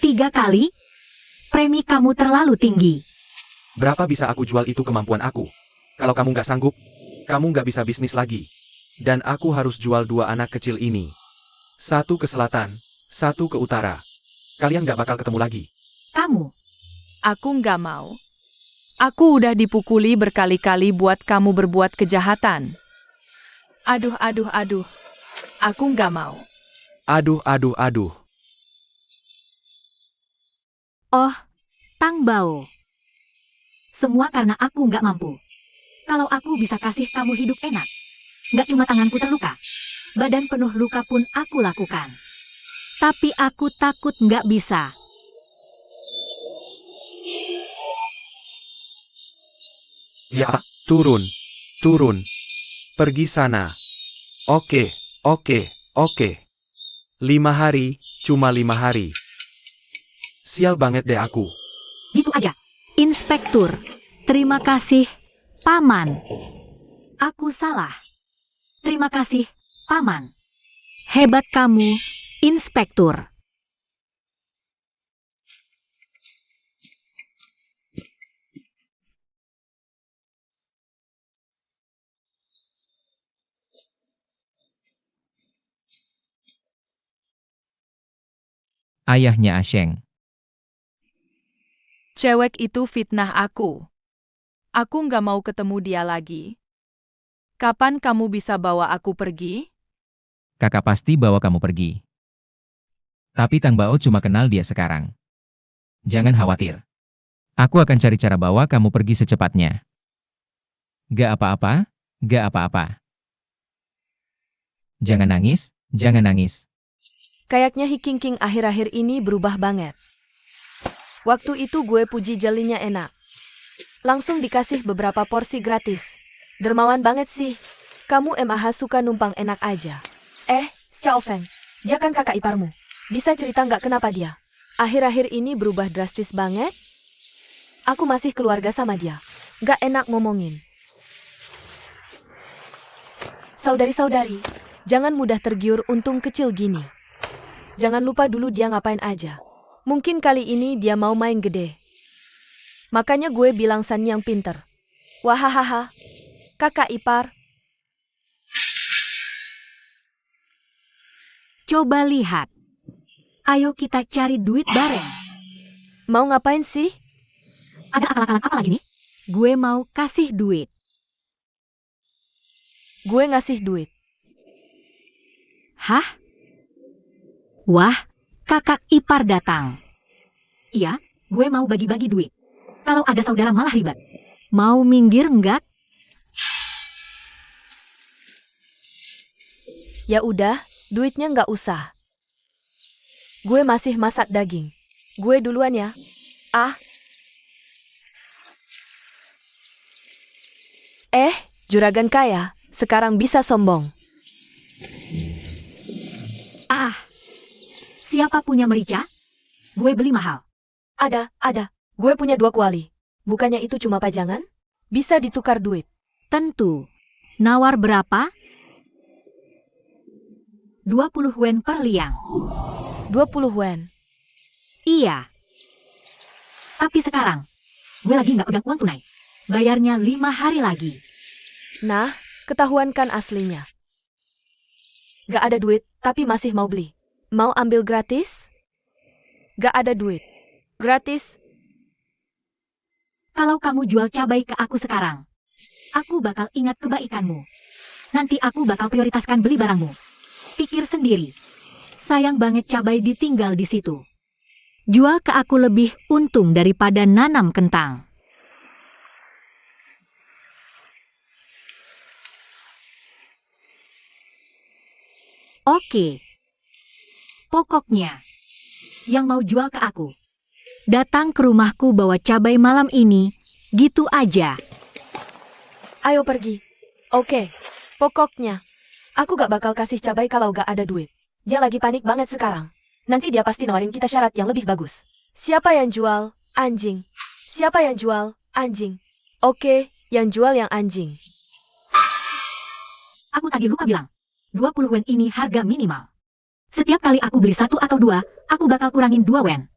3 kali? Premi kamu terlalu tinggi. Berapa bisa aku jual itu kemampuan aku? Kalau kamu nggak sanggup, kamu nggak bisa bisnis lagi. Dan aku harus jual 2 anak kecil ini. 1 ke selatan, 1 ke utara. Kalian nggak bakal ketemu lagi. Kamu, Aku nggak mau. Aku udah dipukuli berkali-kali buat kamu berbuat kejahatan. Aduh, aduh, aduh. Aku nggak mau. Aduh, aduh, aduh. oh, Tang Bao. Semua karena aku nggak mampu. Kalau aku bisa kasih kamu hidup enak, nggak cuma tanganku terluka, badan penuh luka pun aku lakukan. Tapi aku takut nggak bisa. Ya, turun. Turun. Pergi sana. Oke, oke, oke. 5 hari, cuma 5 hari. Sial banget deh aku. Gitu aja. Inspektur, terima kasih, Paman. Aku salah. Terima kasih, Paman. Hebat kamu, Inspektur. Ayahnya Asheng. Cewek itu fitnah aku. Aku nggak mau ketemu dia lagi. Kapan kamu bisa bawa aku pergi? Kakak pasti bawa kamu pergi. Tapi Tang Bao cuma kenal dia sekarang. Jangan khawatir. Aku akan cari cara bawa kamu pergi secepatnya. Gak apa-apa, gak apa-apa. Jangan nangis, jangan nangis. Kayaknya Hikingking akhir-akhir ini berubah banget. Waktu itu gue puji jelinya enak. Langsung dikasih beberapa porsi gratis. Dermawan banget sih. Kamu MAH suka numpang enak aja. Xiao Feng, dia kan kakak iparmu. Bisa cerita nggak kenapa dia? Akhir-akhir ini berubah drastis banget. Aku masih keluarga sama dia. Nggak enak ngomongin. Saudari-saudari, jangan mudah tergiur untung kecil gini. Jangan lupa dulu dia ngapain aja. Mungkin kali ini dia mau main gede. Makanya gue bilang San yang pinter. Wahahaha, kakak ipar. Coba lihat. Ayo kita cari duit bareng. Mau ngapain sih? Ada akal-akalan apa lagi nih? Gue mau kasih duit. Gue ngasih duit. Hah? Wah, kakak ipar datang. Iya, gue mau bagi-bagi duit. Kalau ada saudara malah ribet. Mau minggir nggak? Ya udah, duitnya nggak usah. Gue masih masak daging. Gue duluan ya. Juragan kaya, sekarang bisa sombong. Siapa punya merica? Gue beli mahal. Ada. Gue punya 2 kuali. Bukannya itu cuma pajangan? Bisa ditukar duit. Tentu. Nawar berapa? 20 wen per liang. 20 wen. Iya. Tapi sekarang, gue lagi nggak pegang uang tunai. Bayarnya 5 hari lagi. Nah, Ketahuan kan aslinya. Gak ada duit, tapi masih mau beli. Mau ambil gratis? Gak ada duit. Gratis? Kalau kamu jual cabai ke aku sekarang, aku bakal ingat kebaikanmu. Nanti aku bakal prioritaskan beli barangmu. Pikir sendiri. Sayang banget cabai ditinggal di situ. Jual ke aku lebih untung daripada nanam kentang. Oke. Pokoknya, yang mau jual ke aku, datang ke rumahku bawa cabai malam ini, gitu aja. Ayo pergi. Oke. Pokoknya, aku gak bakal kasih cabai kalau gak ada duit. Dia lagi panik banget sekarang. Nanti dia pasti nawarin kita syarat yang lebih bagus. Siapa yang jual? Anjing. Siapa yang jual? Anjing. Oke, yang jual yang anjing. Aku tadi lupa bilang, 20 wen ini harga minimal. Setiap kali aku beli 1 atau 2, aku bakal kurangin 2 wen.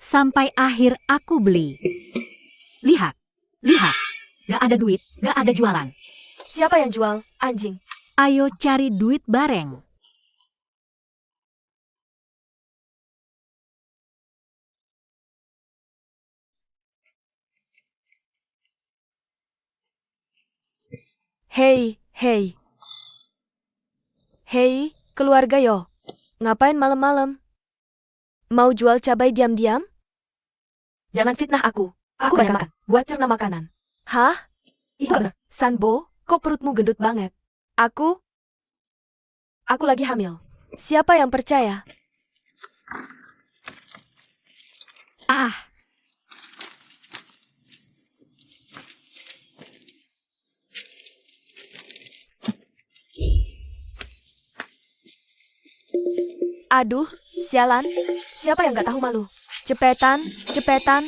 Sampai akhir aku beli. Lihat, lihat. Gak ada duit, gak ada jualan. Siapa yang jual? Anjing. Ayo cari duit bareng. Hei, hei. Hei, keluarga yo. Ngapain malam-malam? Mau jual cabai diam-diam? Jangan fitnah aku. Aku banyak makan. Buat cerna makanan. Hah? Itu benar. Sanbo, kok perutmu gendut banget? Aku lagi hamil. Siapa yang percaya? Ah, Aduh, sialan. Siapa yang gak tahu malu? Cepetan, cepetan.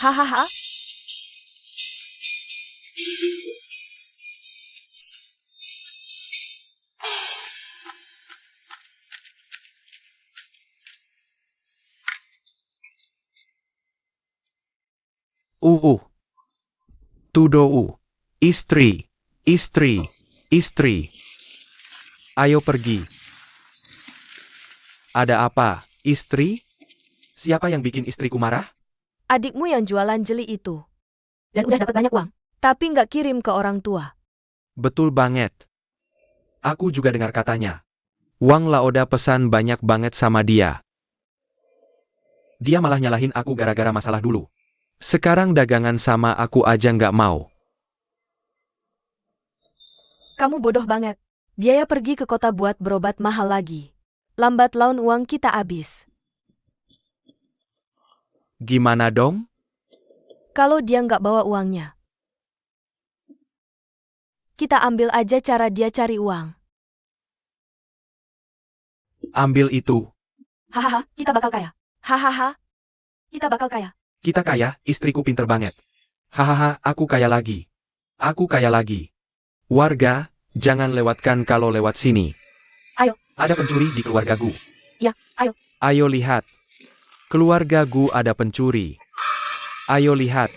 Hahaha. Tudou. Istri. Istri. Istri. Ayo pergi. Ada apa, istri? Siapa yang bikin istriku marah? Adikmu yang jualan jeli itu. dan udah dapat banyak uang. Tapi nggak kirim ke orang tua. Betul banget. Aku juga dengar katanya. Wang Laoda pesan banyak banget sama dia. Dia malah nyalahin aku gara-gara masalah dulu. Sekarang dagangan sama aku aja nggak mau. Kamu bodoh banget. Biaya pergi ke kota buat berobat mahal lagi. Lambat laun uang kita habis. Gimana dong? Kalau dia nggak bawa uangnya. Kita ambil aja cara dia cari uang. Ambil itu. Hahaha, kita bakal kaya. Hahaha. Kita bakal kaya. Kita kaya, istriku pinter banget. Hahaha, aku kaya lagi. Aku kaya lagi. Warga, jangan lewatkan kalau lewat sini. Ayo. Ada pencuri di keluargaku. Ya, ayo. Ayo lihat. Keluargaku ada pencuri. Ayo lihat.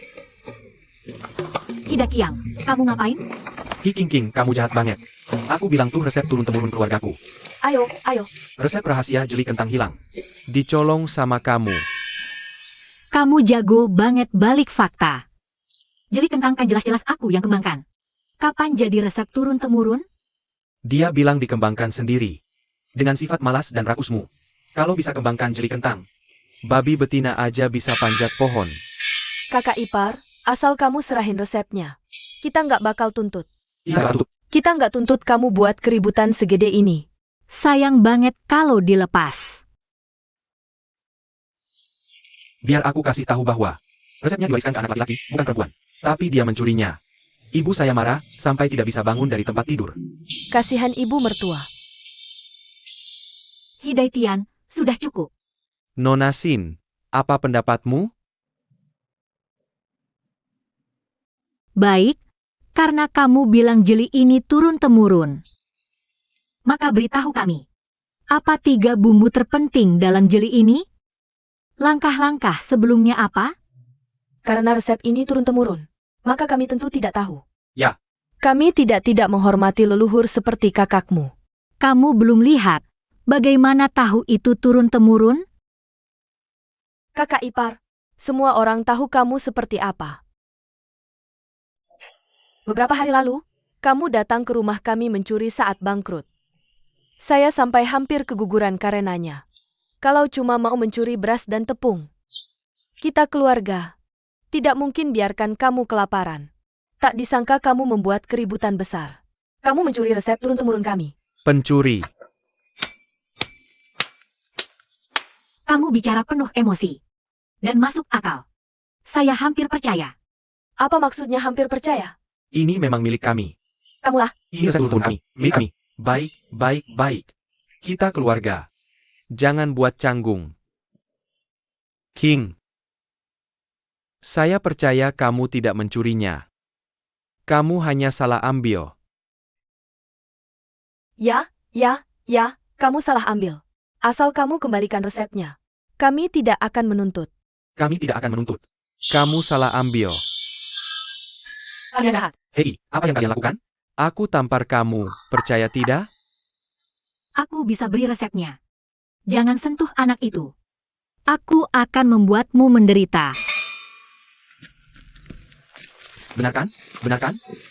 Hida Kiang, kamu ngapain? Hi King King, kamu jahat banget. Aku bilang tuh resep turun-temurun keluargaku. Ayo, ayo. Resep rahasia jeli kentang hilang. Dicolong sama kamu. Kamu jago banget balik fakta. Jeli kentang kan jelas-jelas aku yang kembangkan. Kapan jadi resep turun-temurun? Dia bilang dikembangkan sendiri. Dengan sifat malas dan rakusmu. Kalau bisa kembangkan jeli kentang. Babi betina aja bisa panjat pohon. Kakak ipar, asal kamu serahin resepnya. Kita nggak bakal tuntut. Iya, tutup. Kita nggak tuntut kamu buat keributan segede ini. Sayang banget kalau dilepas. Biar aku kasih tahu bahwa resepnya diwariskan ke anak laki-laki, bukan perempuan. Tapi dia mencurinya. Ibu saya marah, sampai tidak bisa bangun dari tempat tidur. Kasihan ibu mertua. Hidai Tian, sudah cukup. Nona Sin, apa pendapatmu? Baik, karena kamu bilang jeli ini turun-temurun. Maka beritahu kami, apa 3 bumbu terpenting dalam jeli ini? Langkah-langkah sebelumnya apa? Karena resep ini turun-temurun, maka kami tentu tidak tahu. Ya. Kami tidak menghormati leluhur seperti kakakmu. Kamu belum lihat bagaimana tahu itu turun-temurun? Kakak ipar, semua orang tahu kamu seperti apa. Beberapa hari lalu, kamu datang ke rumah kami mencuri saat bangkrut. Saya sampai hampir keguguran karenanya. Kalau cuma mau mencuri beras dan tepung. Kita keluarga. Tidak mungkin biarkan kamu kelaparan. Tak disangka kamu membuat keributan besar. Kamu mencuri resep turun-temurun kami. Pencuri. Kamu bicara penuh emosi. Dan masuk akal. Saya hampir percaya. Apa maksudnya hampir percaya? Ini memang milik kami. Kamulah. Ini turun kami. Milik kami. Baik. Kita keluarga. Jangan buat canggung. King. Saya percaya kamu tidak mencurinya. Kamu hanya salah ambil. Ya, kamu salah ambil. Asal kamu kembalikan resepnya. Kami tidak akan menuntut. Kami tidak akan menuntut. Kamu salah ambil. Kalian jahat. Hei, apa yang kalian lakukan? Aku tampar kamu, percaya tidak? Aku bisa beri resepnya. Jangan sentuh anak itu. Aku akan membuatmu menderita. Benarkan?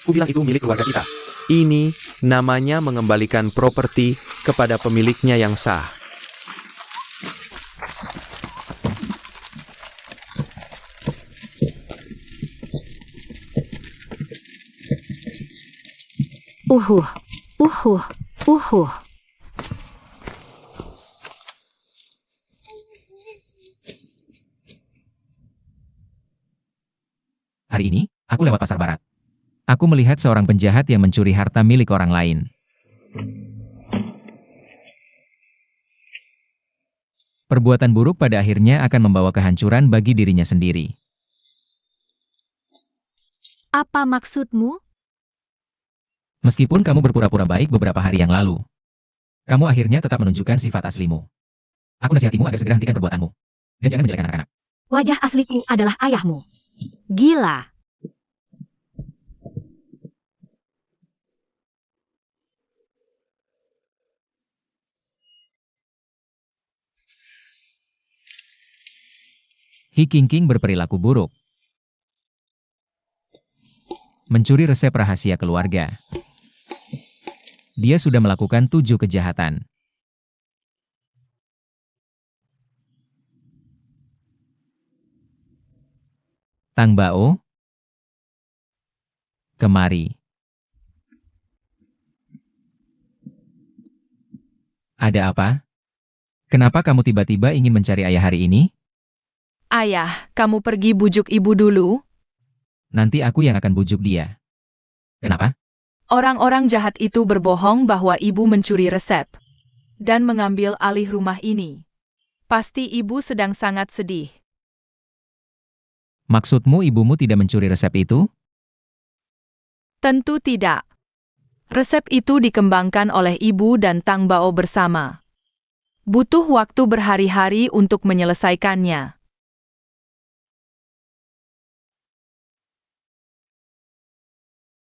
Kubilang itu milik keluarga kita. Ini namanya mengembalikan properti kepada pemiliknya yang sah. Uhuh. Hari ini, aku lewat pasar barat. Aku melihat seorang penjahat yang mencuri harta milik orang lain. Perbuatan buruk pada akhirnya akan membawa kehancuran bagi dirinya sendiri. Apa maksudmu? Meskipun kamu berpura-pura baik beberapa hari yang lalu, kamu akhirnya tetap menunjukkan sifat aslimu. Aku nasihatimu agar segera hentikan perbuatanmu. Dan jangan menjelekkan anak-anak. Wajah asliku adalah ayahmu. Gila. Hi King berperilaku buruk. Mencuri resep rahasia keluarga. Dia sudah melakukan 7 kejahatan. Tang Bao, kemari. Ada apa? Kenapa kamu tiba-tiba ingin mencari ayah hari ini? Ayah, kamu pergi bujuk ibu dulu. Nanti aku yang akan bujuk dia. Kenapa? Orang-orang jahat itu berbohong bahwa ibu mencuri resep dan mengambil alih rumah ini. Pasti ibu sedang sangat sedih. Maksudmu ibumu tidak mencuri resep itu? Tentu tidak. Resep itu dikembangkan oleh ibu dan Tang Bao bersama. Butuh waktu berhari-hari untuk menyelesaikannya.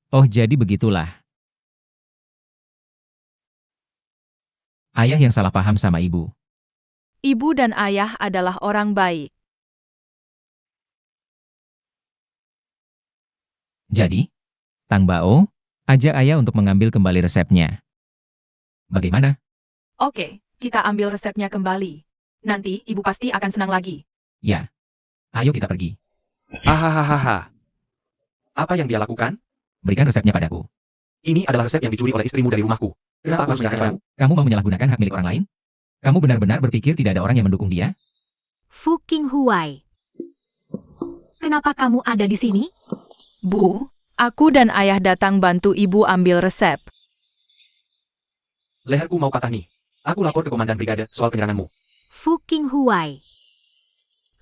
Oh, jadi begitulah. Ayah yang salah paham sama ibu. Ibu dan ayah adalah orang baik. Jadi, Tang Bao, ajak ayah untuk mengambil kembali resepnya. Bagaimana? Oke, kita ambil resepnya kembali. Nanti ibu pasti akan senang lagi. Ya. Ayo kita pergi. Hahaha. Apa yang dia lakukan? Berikan resepnya padaku. Ini adalah resep yang dicuri oleh istrimu dari rumahku. Kenapa aku harus menyerahkannya padamu? Kamu mau menyalahgunakan hak milik orang lain? Kamu benar-benar berpikir tidak ada orang yang mendukung dia? Fu King Huai. Kenapa kamu ada di sini? Bu, aku dan ayah datang bantu ibu ambil resep. Leherku mau patah nih. Aku lapor ke komandan brigade soal penyeranganmu. Fu King Huai.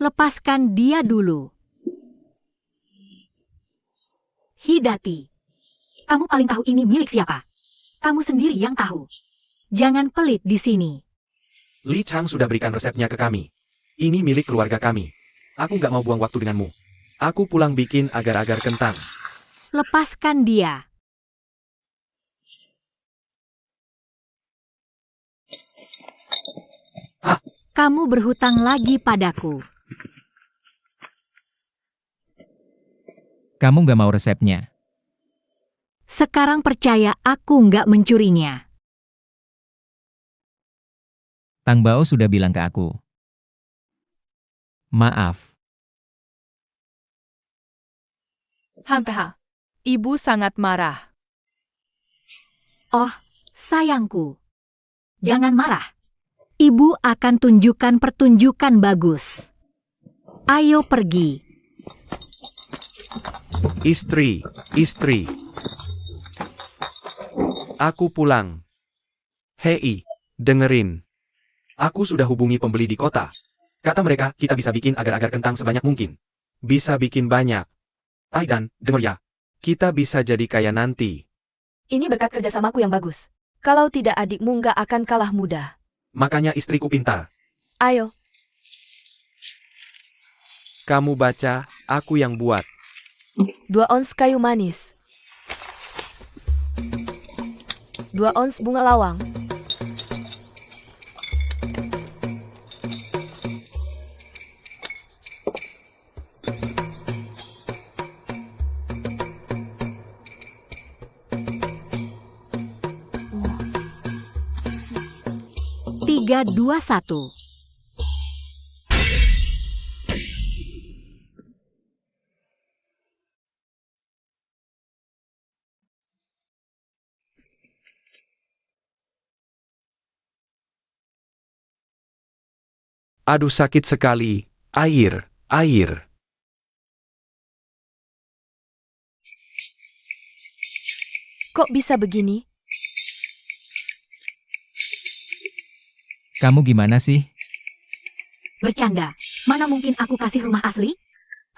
Lepaskan dia dulu. Hidati. Kamu paling tahu ini milik siapa. Kamu sendiri yang tahu. Jangan pelit di sini. Li Chang sudah berikan resepnya ke kami. Ini milik keluarga kami. Aku nggak mau buang waktu denganmu. Aku pulang bikin agar-agar kentang. Lepaskan dia. Ah. Kamu berhutang lagi padaku. Kamu nggak mau resepnya. Sekarang percaya aku nggak mencurinya. Tang Bao sudah bilang ke aku. Maaf. Hampeha. Ibu sangat marah. Oh, sayangku. Jangan marah. Ibu akan tunjukkan pertunjukan bagus. Ayo pergi. Istri. Aku pulang. Hei, dengerin. Aku sudah hubungi pembeli di kota. Kata mereka, kita bisa bikin agar-agar kentang sebanyak mungkin. Bisa bikin banyak. Taidan, denger ya. Kita bisa jadi kaya nanti. Ini berkat kerjasamaku yang bagus. Kalau tidak adikmu nggak akan kalah mudah. Makanya istriku pintar. Ayo, Kamu baca, aku yang buat. 2 ons kayu manis. 2 ons bunga lawang. Tiga, dua, satu. Aduh sakit sekali. Air. Kok bisa begini? Kamu gimana sih? Bercanda. Mana mungkin aku kasih rumah asli?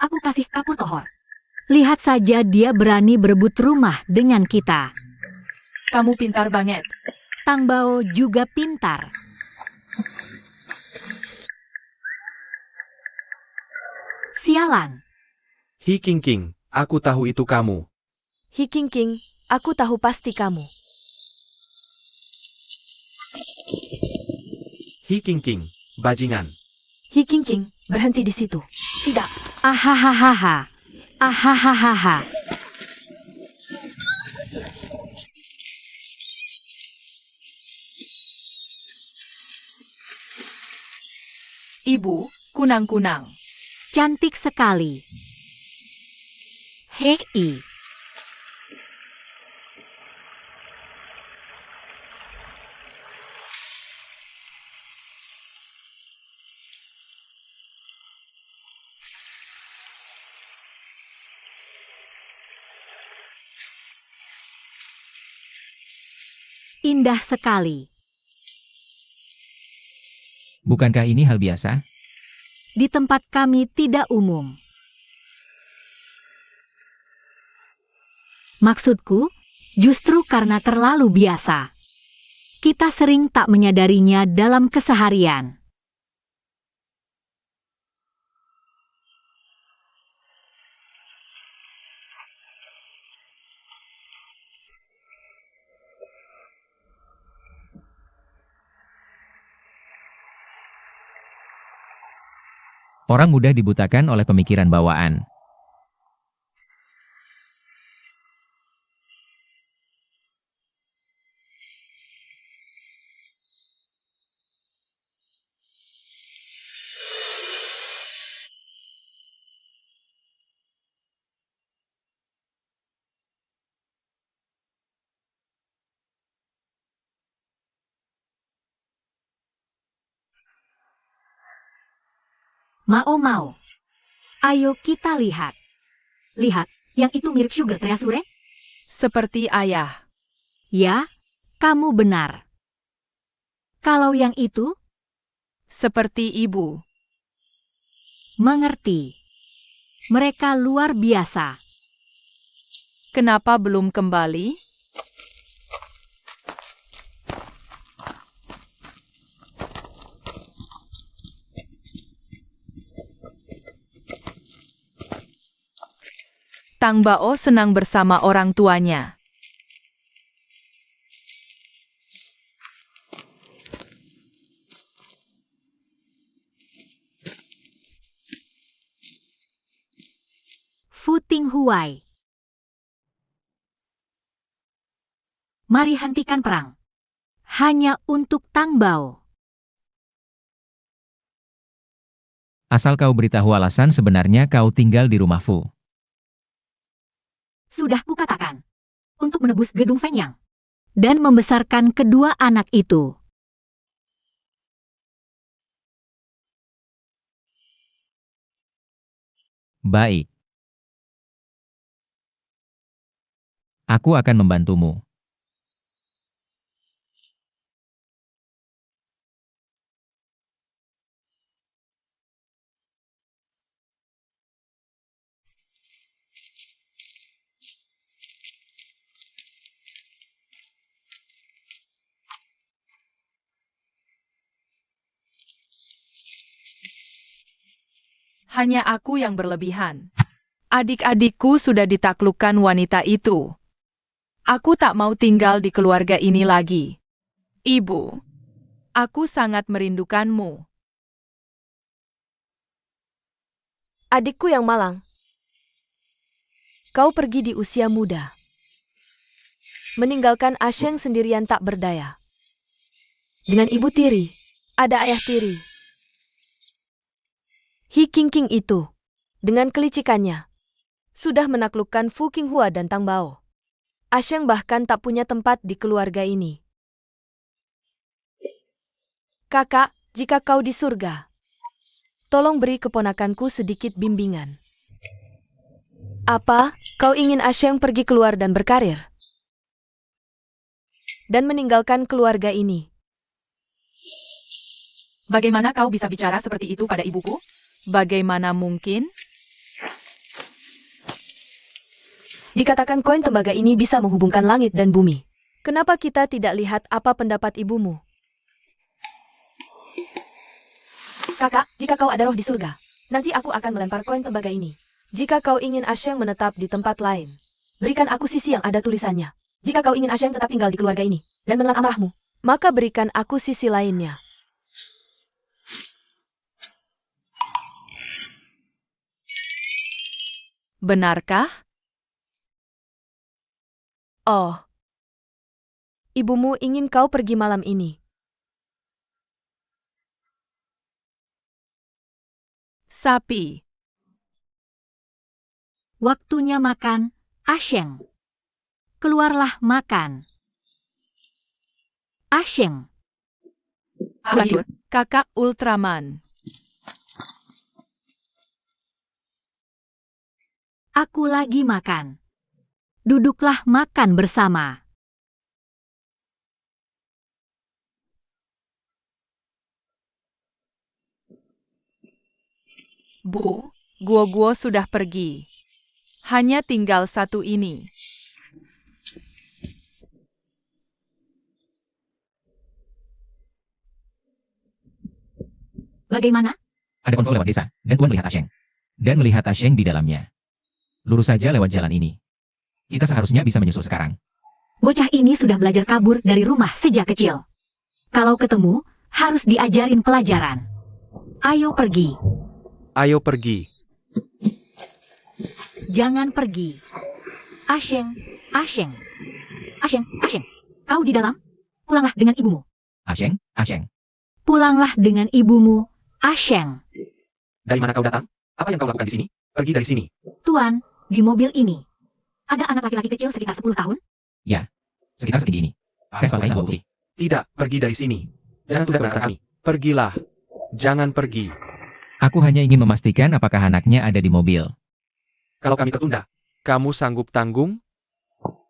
Aku kasih kapur tohor. Lihat saja dia berani berebut rumah dengan kita. Kamu pintar banget. Tang Bao juga pintar. Sialan. Hi King, aku tahu itu kamu. Hi King, aku tahu pasti kamu. Hi King, bajingan. Hi King, berhenti di situ. Tidak. Ahahaha. Ahahaha. Ibu, kunang-kunang. Cantik sekali. Hei. Indah sekali. Bukankah ini hal biasa? Di tempat kami tidak umum. Maksudku, justru karena terlalu biasa. Kita sering tak menyadarinya dalam keseharian. Orang mudah dibutakan oleh pemikiran bawaan. Mau. Ayo kita lihat. Lihat, yang itu mirip Sugar Treasure? Seperti ayah. Ya, kamu benar. Kalau yang itu, Seperti ibu. mengerti. Mereka luar biasa. Kenapa belum kembali? Tang Bao senang bersama orang tuanya. Fu Tinghuai. Mari hentikan perang. Hanya untuk Tang Bao. Asal kau beritahu alasan sebenarnya kau tinggal di rumah Fu. Sudah kukatakan. Untuk menebus gedung Fengyang. Dan membesarkan kedua anak itu. Baik. Aku akan membantumu. Hanya aku yang berlebihan. Adik-adikku sudah ditaklukkan wanita itu. Aku tak mau tinggal di keluarga ini lagi. Ibu, aku sangat merindukanmu. Adikku yang malang. Kau pergi di usia muda. Meninggalkan Asheng sendirian tak berdaya. Dengan ibu tiri, ada ayah tiri. Hi Qingqing itu, dengan kelicikannya, sudah menaklukkan Fu Qinghua dan Tang Bao. Asheng bahkan tak punya tempat di keluarga ini. Kakak, jika kau di surga, tolong beri keponakanku sedikit bimbingan. Apa, kau ingin Asheng pergi keluar dan berkarir? Dan meninggalkan keluarga ini? Bagaimana kau bisa bicara seperti itu pada ibuku? Bagaimana mungkin? Dikatakan koin tembaga ini bisa menghubungkan langit dan bumi. Kenapa kita tidak lihat apa pendapat ibumu? Kakak, jika kau ada roh di surga, nanti aku akan melempar koin tembaga ini. Jika kau ingin Asheng menetap di tempat lain, berikan aku sisi yang ada tulisannya. Jika kau ingin Asheng tetap tinggal di keluarga ini, dan menelan amarahmu, maka berikan aku sisi lainnya. Benarkah? Oh. Ibumu ingin kau pergi malam ini. Sapi. Waktunya makan, Asheng. Keluarlah makan. Asheng. Lanjut, kakak Ultraman. Aku lagi makan. Duduklah makan bersama. Bu, Guo-Guo sudah pergi. Hanya tinggal satu ini. Bagaimana? Ada konvoi lewat desa, dan Tuan melihat Asheng. Dan melihat Asheng di dalamnya. Lurus saja lewat jalan ini. Kita seharusnya bisa menyusul sekarang. Bocah ini sudah belajar kabur dari rumah sejak kecil. Kalau ketemu, harus diajarin pelajaran. Ayo pergi. Ayo pergi. Jangan pergi. Asheng, Asheng. Asheng, Asheng. Kau di dalam? Pulanglah dengan ibumu. Asheng, Asheng. Pulanglah dengan ibumu, Asheng. Dari mana kau datang? Apa yang kau lakukan di sini? Pergi dari sini. Tuan, di mobil ini. Ada anak laki-laki kecil sekitar 10 tahun? Ya, sekitar segini ini. Pakai sepatu kain abu putih. Tidak, pergi dari sini. Jangan tunda keberangkatan kami. Pergilah. Jangan pergi. Aku hanya ingin memastikan apakah anaknya ada di mobil. Kalau kami tertunda, kamu sanggup tanggung?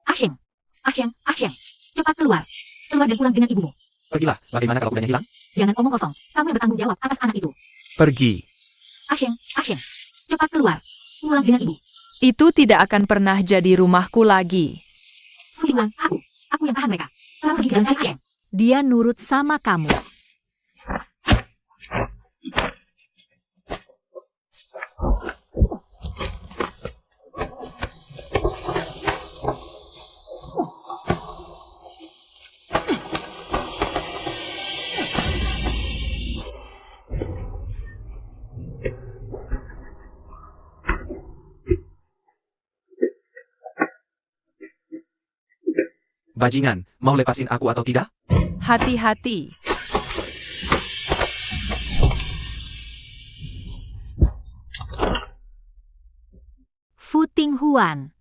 Asheng, Asheng, Asheng. Cepat keluar. Keluar dan pulang dengan ibumu. Pergilah. Bagaimana kalau kudanya hilang? Jangan omong kosong. Kamu yang bertanggung jawab atas anak itu. Pergi. Asheng, Asheng. Cepat keluar. Pulang dengan ibu. Itu tidak akan pernah jadi rumahku lagi. Fu Tinglang, aku yang tahan mereka. Kamu pergi ke dalam cari Asheng. Dia nurut sama kamu. Bajingan, mau lepasin aku atau tidak? Hati-hati. Fu Tinghuan.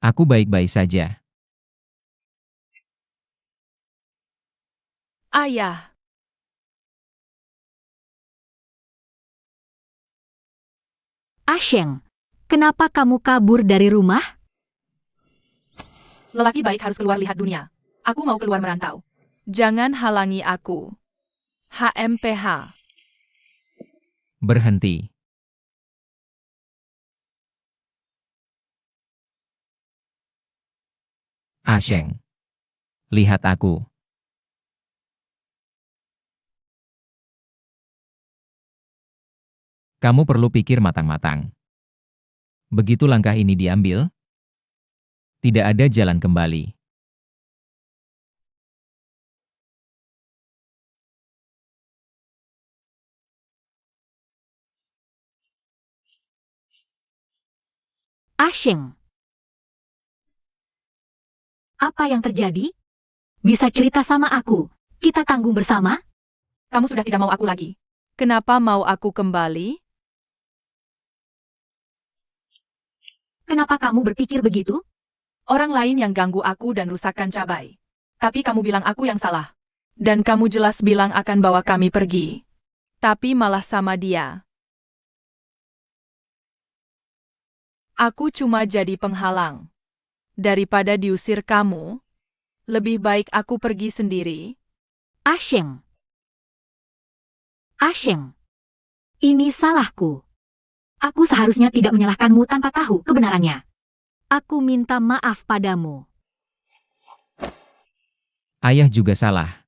Aku baik-baik saja. Ayah. Asheng, kenapa kamu kabur dari rumah? Lelaki baik harus keluar lihat dunia. Aku mau keluar merantau. Jangan halangi aku. HMPH. Berhenti. Asheng. Lihat aku. Kamu perlu pikir matang-matang. Begitu langkah ini diambil, tidak ada jalan kembali. Asheng. Apa yang terjadi? Bisa cerita sama aku. Kita tanggung bersama? Kamu sudah tidak mau aku lagi. Kenapa mau aku kembali? Kenapa kamu berpikir begitu? Orang lain yang ganggu aku dan rusakkan cabai. Tapi kamu bilang aku yang salah. Dan kamu jelas bilang akan bawa kami pergi. Tapi malah sama dia. Aku cuma jadi penghalang. Daripada diusir kamu, lebih baik aku pergi sendiri. Asheng. Asheng. Ini salahku. Aku seharusnya tidak menyalahkanmu tanpa tahu kebenarannya. Aku minta maaf padamu. Ayah juga salah.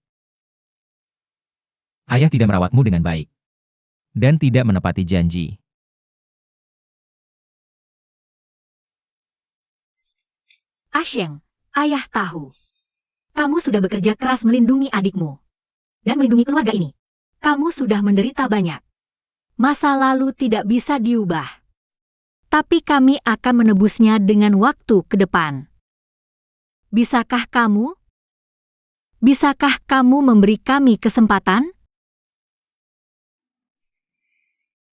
Ayah tidak merawatmu dengan baik. Dan tidak menepati janji. Asheng, ayah tahu. Kamu sudah bekerja keras melindungi adikmu. Dan melindungi keluarga ini. Kamu sudah menderita banyak. Masa lalu tidak bisa diubah. Tapi kami akan menebusnya dengan waktu ke depan. Bisakah kamu? Bisakah kamu memberi kami kesempatan?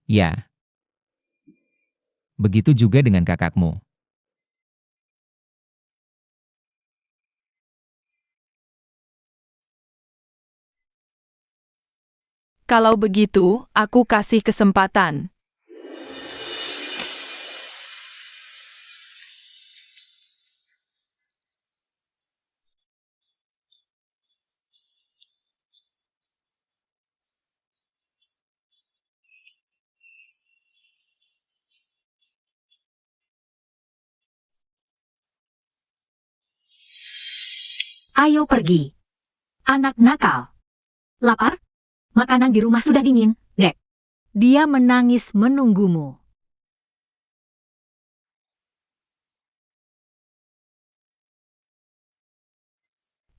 Ya. Begitu juga dengan kakakmu. Kalau begitu, aku kasih kesempatan. Ayo pergi. Anak nakal. Lapar? Makanan di rumah sudah dingin, Dek. Dia menangis menunggumu.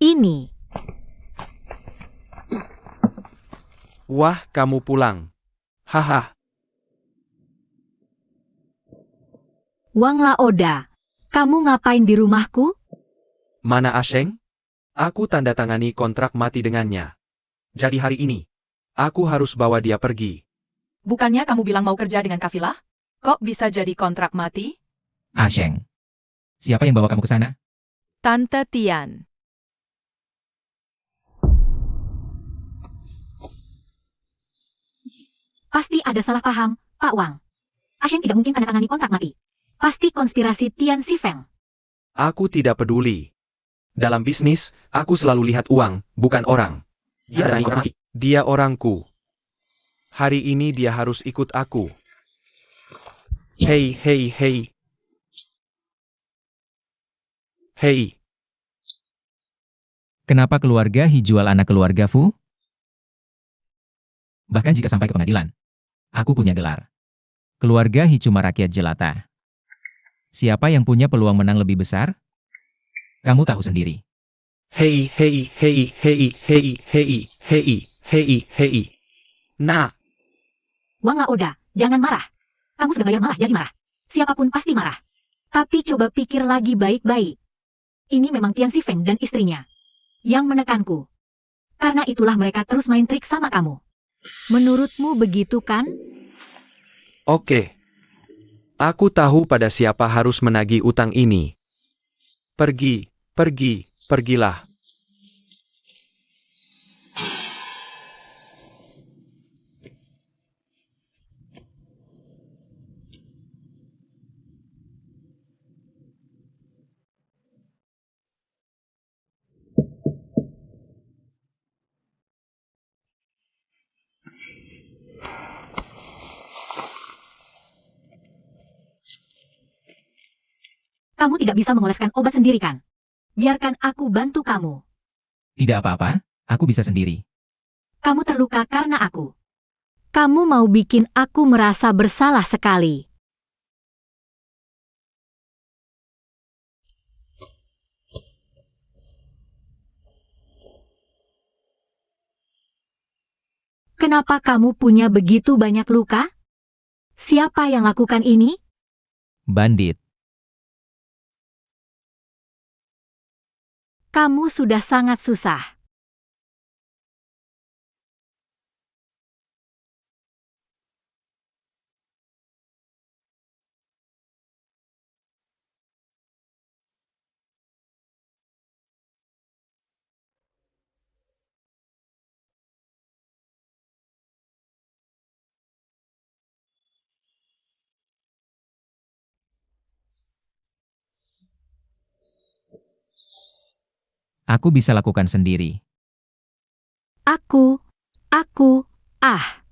Ini. Wah, kamu pulang. Haha. Wang Laoda, kamu ngapain di rumahku? Mana Asheng? Aku tanda tangani kontrak mati dengannya. Jadi hari ini, aku harus bawa dia pergi. Bukannya kamu bilang mau kerja dengan kafilah? Kok bisa jadi kontrak mati? Asheng. Siapa yang bawa kamu ke sana? Tante Tian. Pasti ada salah paham, Pak Wang. Asheng tidak mungkin tanda tangani kontrak mati. Pasti konspirasi Tian Sifeng. Aku tidak peduli. Dalam bisnis, aku selalu lihat uang, bukan orang. Dia orangku. Hari ini dia harus ikut aku. Hei, hei, hei. Hei, Kenapa keluarga He jual anak keluarga Fu? Bahkan jika sampai ke pengadilan, aku punya gelar. Keluarga He cuma rakyat jelata. Siapa yang punya peluang menang lebih besar? Kamu tahu sendiri. hei, hei, hei, hei, hei, hei, hei, hei, hei. Nah, Wang Laoda, jangan marah. Kamu sudah bayar malah jadi marah. Siapapun pasti marah. Tapi coba pikir lagi baik-baik. Ini memang Tian Xifeng dan istrinya yang menekanku. Karena itulah mereka terus main trik sama kamu. Menurutmu begitu kan? oke. Aku tahu pada siapa harus menagih utang ini. Pergi, pergi, pergilah. Kamu tidak bisa mengoleskan obat sendiri kan? Biarkan aku bantu kamu. Tidak apa-apa, aku bisa sendiri. Kamu terluka karena aku. Kamu mau bikin aku merasa bersalah sekali. Kenapa kamu punya begitu banyak luka? Siapa yang lakukan ini? Bandit. Kamu sudah sangat susah. Aku bisa lakukan sendiri. Aku, ah.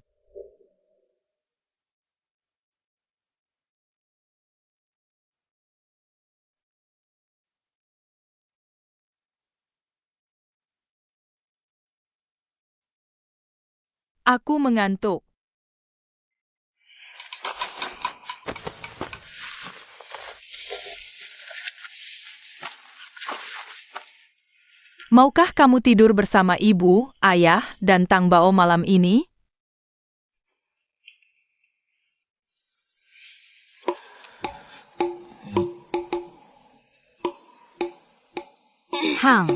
Aku mengantuk. Maukah kamu tidur bersama ibu, ayah, dan Tang Bao malam ini? Hang.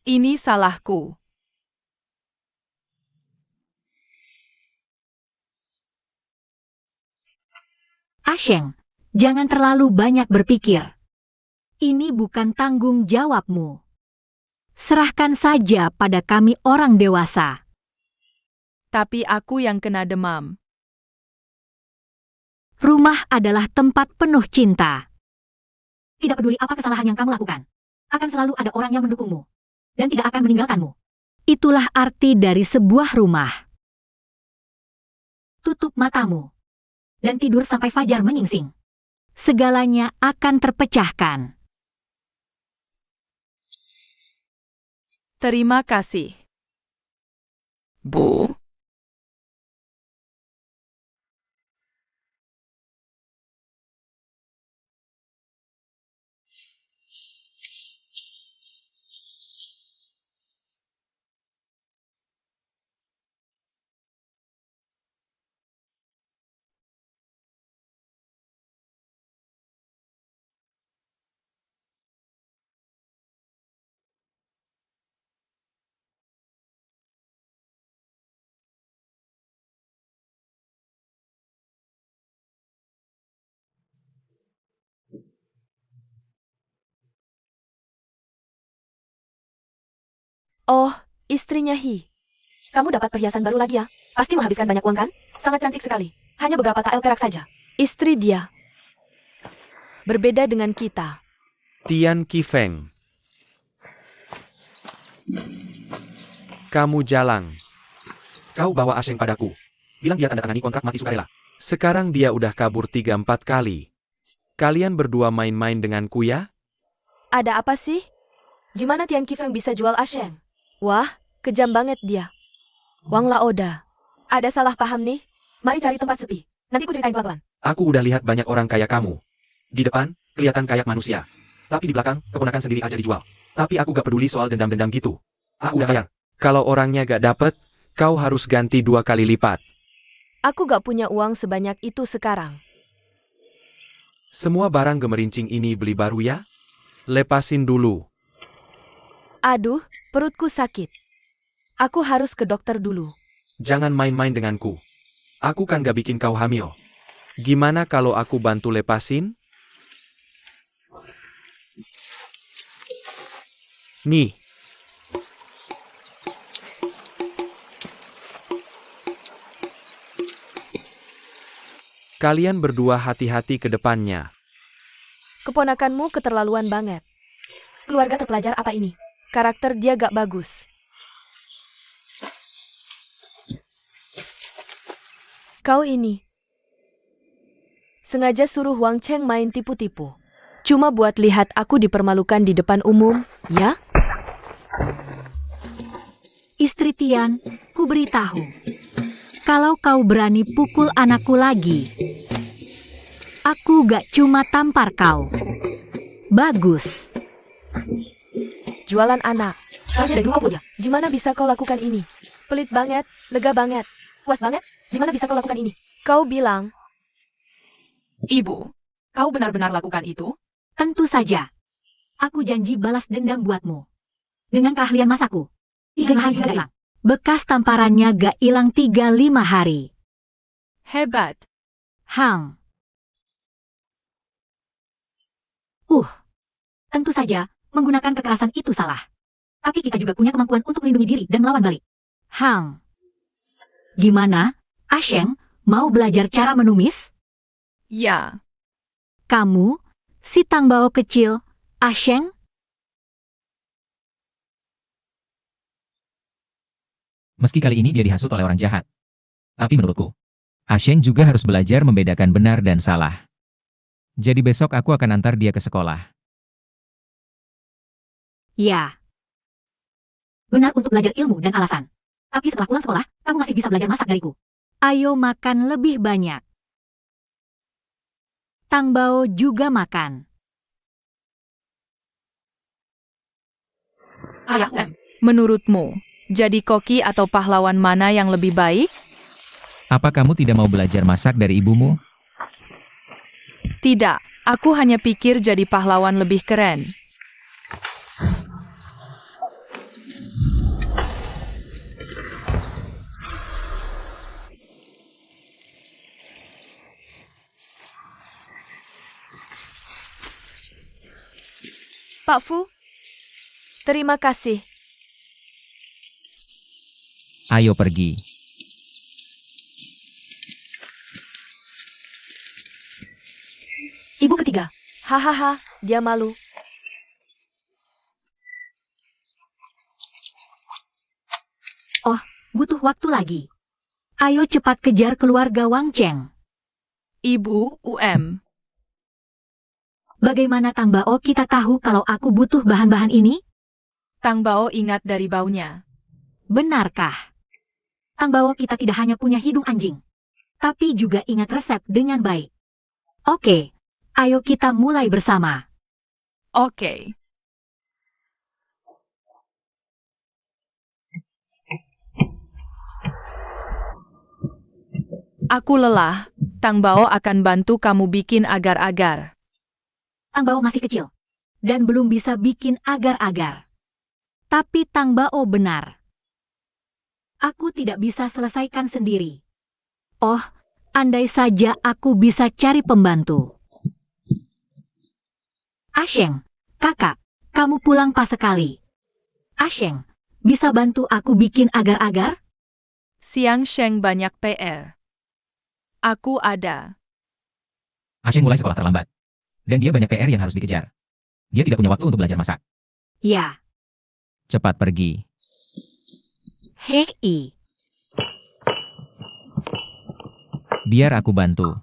Ini salahku. Asheng, jangan terlalu banyak berpikir. Ini bukan tanggung jawabmu. Serahkan saja pada kami orang dewasa. Tapi aku yang kena demam. Rumah adalah tempat penuh cinta. Tidak peduli apa kesalahan yang kamu lakukan. Akan selalu ada orang yang mendukungmu. Dan tidak akan meninggalkanmu. Itulah arti dari sebuah rumah. Tutup matamu. Dan tidur sampai fajar menyingsing. Segalanya akan terpecahkan. Terima kasih. Bu. Oh, istrinya Hi. Kamu dapat perhiasan baru lagi ya? Pasti menghabiskan banyak uang kan? Sangat cantik sekali. Hanya beberapa tael perak saja. Istri dia. Berbeda dengan kita. Tian Qifeng. Kamu jalang. Kau bawa Asheng padaku. Bilang dia tanda tangani kontrak mati sukarela. Sekarang dia udah kabur 3-4 kali. Kalian berdua main-main denganku ya? Ada apa sih? Gimana Tian Qifeng bisa jual Asheng? Wah, kejam banget dia. Wang Laoda. Ada salah paham nih? Mari cari tempat sepi. Nanti ku ceritain pelan-pelan. Aku udah lihat banyak orang kayak kamu. Di depan, kelihatan kayak manusia. Tapi di belakang, keponakan sendiri aja dijual. Tapi aku gak peduli soal dendam-dendam gitu. Aku udah bayar. Kalau orangnya gak dapet, kau harus ganti 2 kali lipat. Aku gak punya uang sebanyak itu sekarang. Semua barang gemerincing ini beli baru ya? Lepasin dulu. Aduh, perutku sakit. Aku harus ke dokter dulu. Jangan main-main denganku. Aku kan gak bikin kau hamil. Gimana kalau aku bantu lepasin? Nih. Kalian berdua hati-hati ke depannya. Keponakanmu keterlaluan banget. Keluarga terpelajar apa ini? Karakter dia gak bagus. Kau ini sengaja suruh Wang Cheng main tipu-tipu. Cuma buat lihat aku dipermalukan di depan umum, ya? Istri Tian, ku beritahu. Kalau kau berani pukul anakku lagi, aku gak cuma tampar kau. Bagus. Jualan anak. Kau ada 2 punya. Gimana bisa kau lakukan ini? Pelit banget, lega banget. Puas banget? Gimana bisa kau lakukan ini? Kau bilang, Ibu, kau benar-benar lakukan itu? Tentu saja. Aku janji balas dendam buatmu. Dengan keahlian masakku. 3 hari gak hilang. Bekas tamparannya gak hilang 3-5 hari. Hebat. Hang. Tentu saja, menggunakan kekerasan itu salah. Tapi kita juga punya kemampuan untuk melindungi diri dan melawan balik. Hang. Gimana? Asheng, mau belajar cara menumis? Ya. Kamu, si Tang Bao kecil, Asheng? Meski kali ini dia dihasut oleh orang jahat. Tapi menurutku, Asheng juga harus belajar membedakan benar dan salah. Jadi besok aku akan antar dia ke sekolah. Ya. Benar untuk belajar ilmu dan alasan. Tapi setelah pulang sekolah, kamu masih bisa belajar masak dariku. Ayo makan lebih banyak. Tang Bao juga makan. Ayah, menurutmu, jadi koki atau pahlawan mana yang lebih baik? Apa kamu tidak mau belajar masak dari ibumu? Tidak, aku hanya pikir jadi pahlawan lebih keren. Pak Fu, terima kasih. Ayo pergi. Ibu ketiga. Hahaha, dia malu. Butuh waktu lagi. Ayo cepat kejar keluarga Wang Cheng. Ibu, Bagaimana Tang Bao kita tahu kalau aku butuh bahan-bahan ini? Tang Bao ingat dari baunya. Benarkah? Tang Bao kita tidak hanya punya hidung anjing, tapi juga ingat resep dengan baik. Oke, ayo kita mulai bersama. Oke. Aku lelah, Tang Bao akan bantu kamu bikin agar-agar. Tang Bao masih kecil, dan belum bisa bikin agar-agar. Tapi Tang Bao benar. Aku tidak bisa selesaikan sendiri. Oh, andai saja aku bisa cari pembantu. Asheng, kakak, kamu pulang pas sekali. Asheng, bisa bantu aku bikin agar-agar? Siang Sheng banyak PR. Aku ada. Asheng mulai sekolah terlambat. Dan dia banyak PR yang harus dikejar. Dia tidak punya waktu untuk belajar masak. Ya. Cepat pergi. Hei. Biar aku bantu.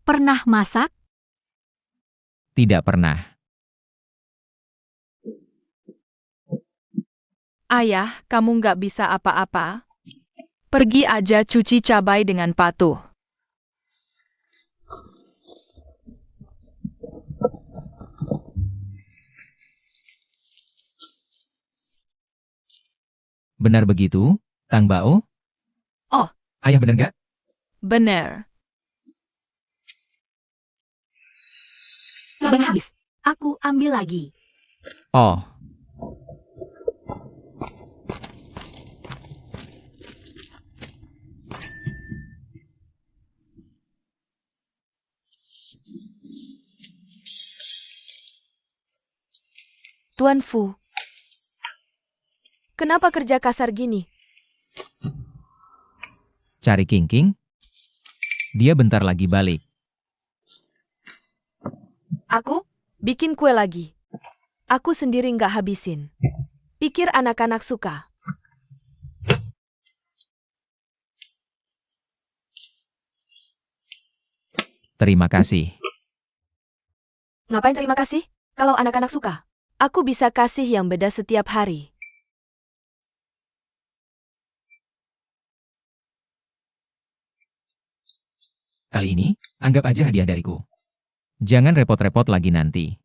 Pernah masak? Tidak pernah. Ayah, kamu nggak bisa apa-apa? Pergi aja cuci cabai dengan patuh. Benar begitu, Tang Bao? Oh. Ayah benar nggak? Bener. Cabai habis. Aku ambil lagi. Oh, Tuan Fu. Kenapa kerja kasar gini? cari King. Dia bentar lagi balik. Aku bikin kue lagi. Aku sendiri nggak habisin. Pikir anak-anak suka. Terima kasih. Ngapain terima kasih? Kalau anak-anak suka, aku bisa kasih yang beda setiap hari. Kali ini, anggap aja hadiah dariku. Jangan repot-repot lagi nanti.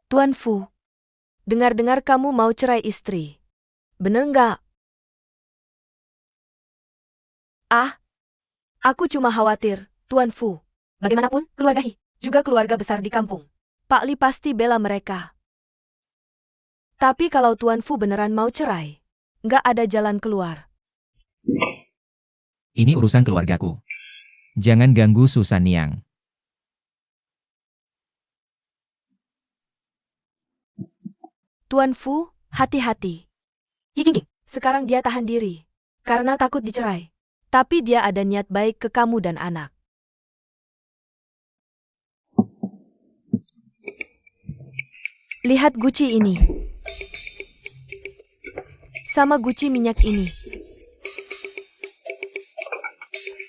Tuan Fu, dengar-dengar kamu mau cerai istri. Bener nggak? Ah, aku cuma khawatir, Tuan Fu. Bagaimanapun, keluarga Hi, juga keluarga besar di kampung. Pak Li pasti bela mereka. Tapi kalau Tuan Fu beneran mau cerai, nggak ada jalan keluar. Ini urusan keluargaku. Jangan ganggu Susan Yang. Tuan Fu, hati-hati. Hiking. Sekarang dia tahan diri. Karena takut dicerai. Tapi dia ada niat baik ke kamu dan anak. Lihat guci ini. Sama guci minyak ini.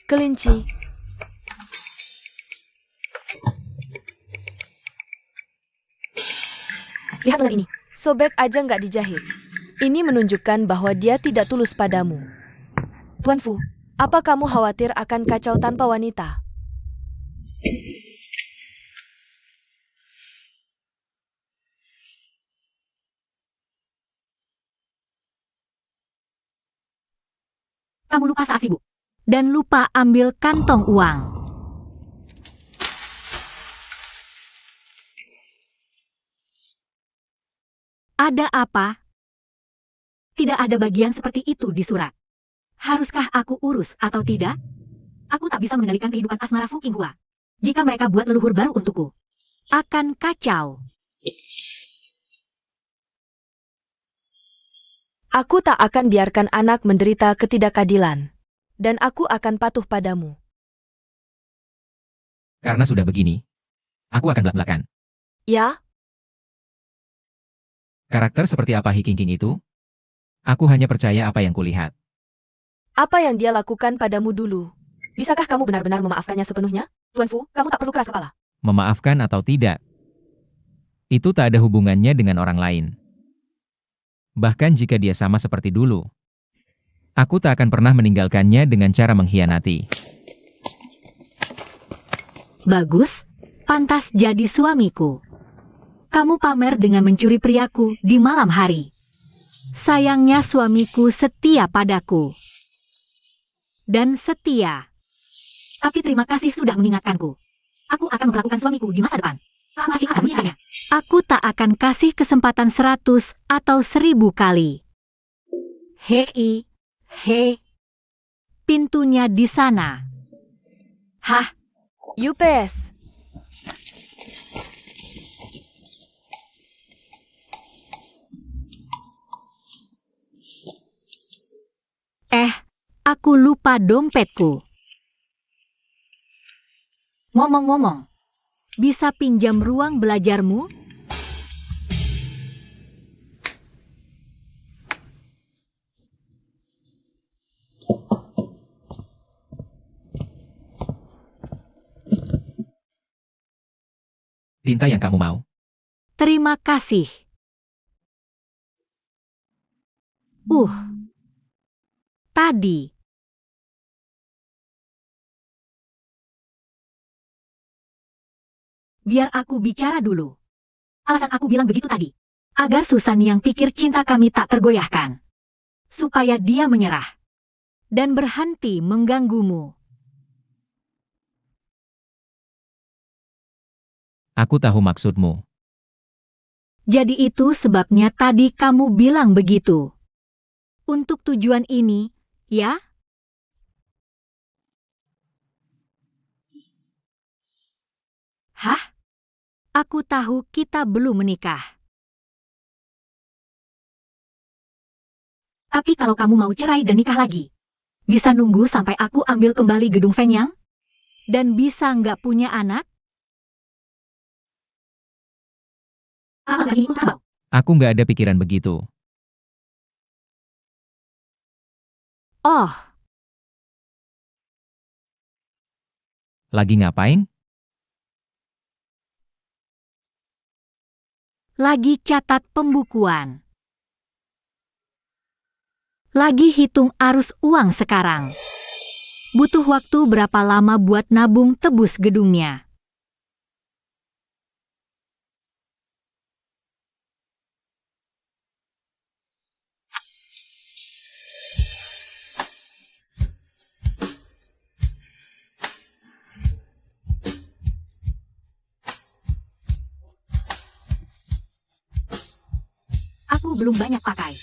Kelinci. Lihat lengan ini. Sobek aja nggak dijahit. Ini menunjukkan bahwa dia tidak tulus padamu. Tuan Fu, Apa kamu khawatir akan kacau tanpa wanita? kamu lupa saat sibuk. Dan lupa ambil kantong uang. Ada apa? Tidak ada bagian seperti itu di surat. Haruskah aku urus atau tidak? Aku tak bisa mengendalikan kehidupan asmara Fu Qinghua. Jika mereka buat leluhur baru untukku, akan kacau. Aku tak akan biarkan anak menderita ketidakadilan. Dan aku akan patuh padamu. Karena sudah begini, aku akan belak-belakan. Ya? Karakter seperti apa Hi King itu? Aku hanya percaya apa yang kulihat. Apa yang dia lakukan padamu dulu? Bisakah kamu benar-benar memaafkannya sepenuhnya? Tuan Fu, kamu tak perlu keras kepala. Memaafkan atau tidak, itu tak ada hubungannya dengan orang lain. Bahkan jika dia sama seperti dulu, aku tak akan pernah meninggalkannya dengan cara mengkhianati. Bagus, pantas jadi suamiku. Kamu pamer dengan mencuri priaku di malam hari. Sayangnya suamiku setia padaku. Dan setia. Tapi terima kasih sudah mengingatkanku. Aku akan memperlakukan suamiku di masa depan. Aku masih akan menyikanya. Aku tak akan kasih kesempatan 100 atau 1000 kali. Hei. Hei, pintunya di sana. Hah? Yupes. Aku lupa dompetku. Ngomong-ngomong, bisa pinjam ruang belajarmu? tinta yang kamu mau. Terima kasih. Tadi. Biar aku bicara dulu. Alasan aku bilang begitu tadi. Agar Susan yang pikir cinta kami tak tergoyahkan. Supaya dia menyerah. Dan berhenti mengganggumu. Aku tahu maksudmu. Jadi itu sebabnya tadi kamu bilang begitu. Untuk tujuan ini, ya? Hah? Aku tahu kita belum menikah. Tapi kalau kamu mau cerai dan nikah lagi, bisa nunggu sampai aku ambil kembali gedung Fenyang? Dan bisa nggak punya anak? Apakah ini utama? Aku nggak ada pikiran begitu. Oh, Lagi ngapain? lagi catat pembukuan. Lagi hitung arus uang sekarang. Butuh waktu berapa lama buat nabung tebus gedungnya? Aku belum banyak pakai.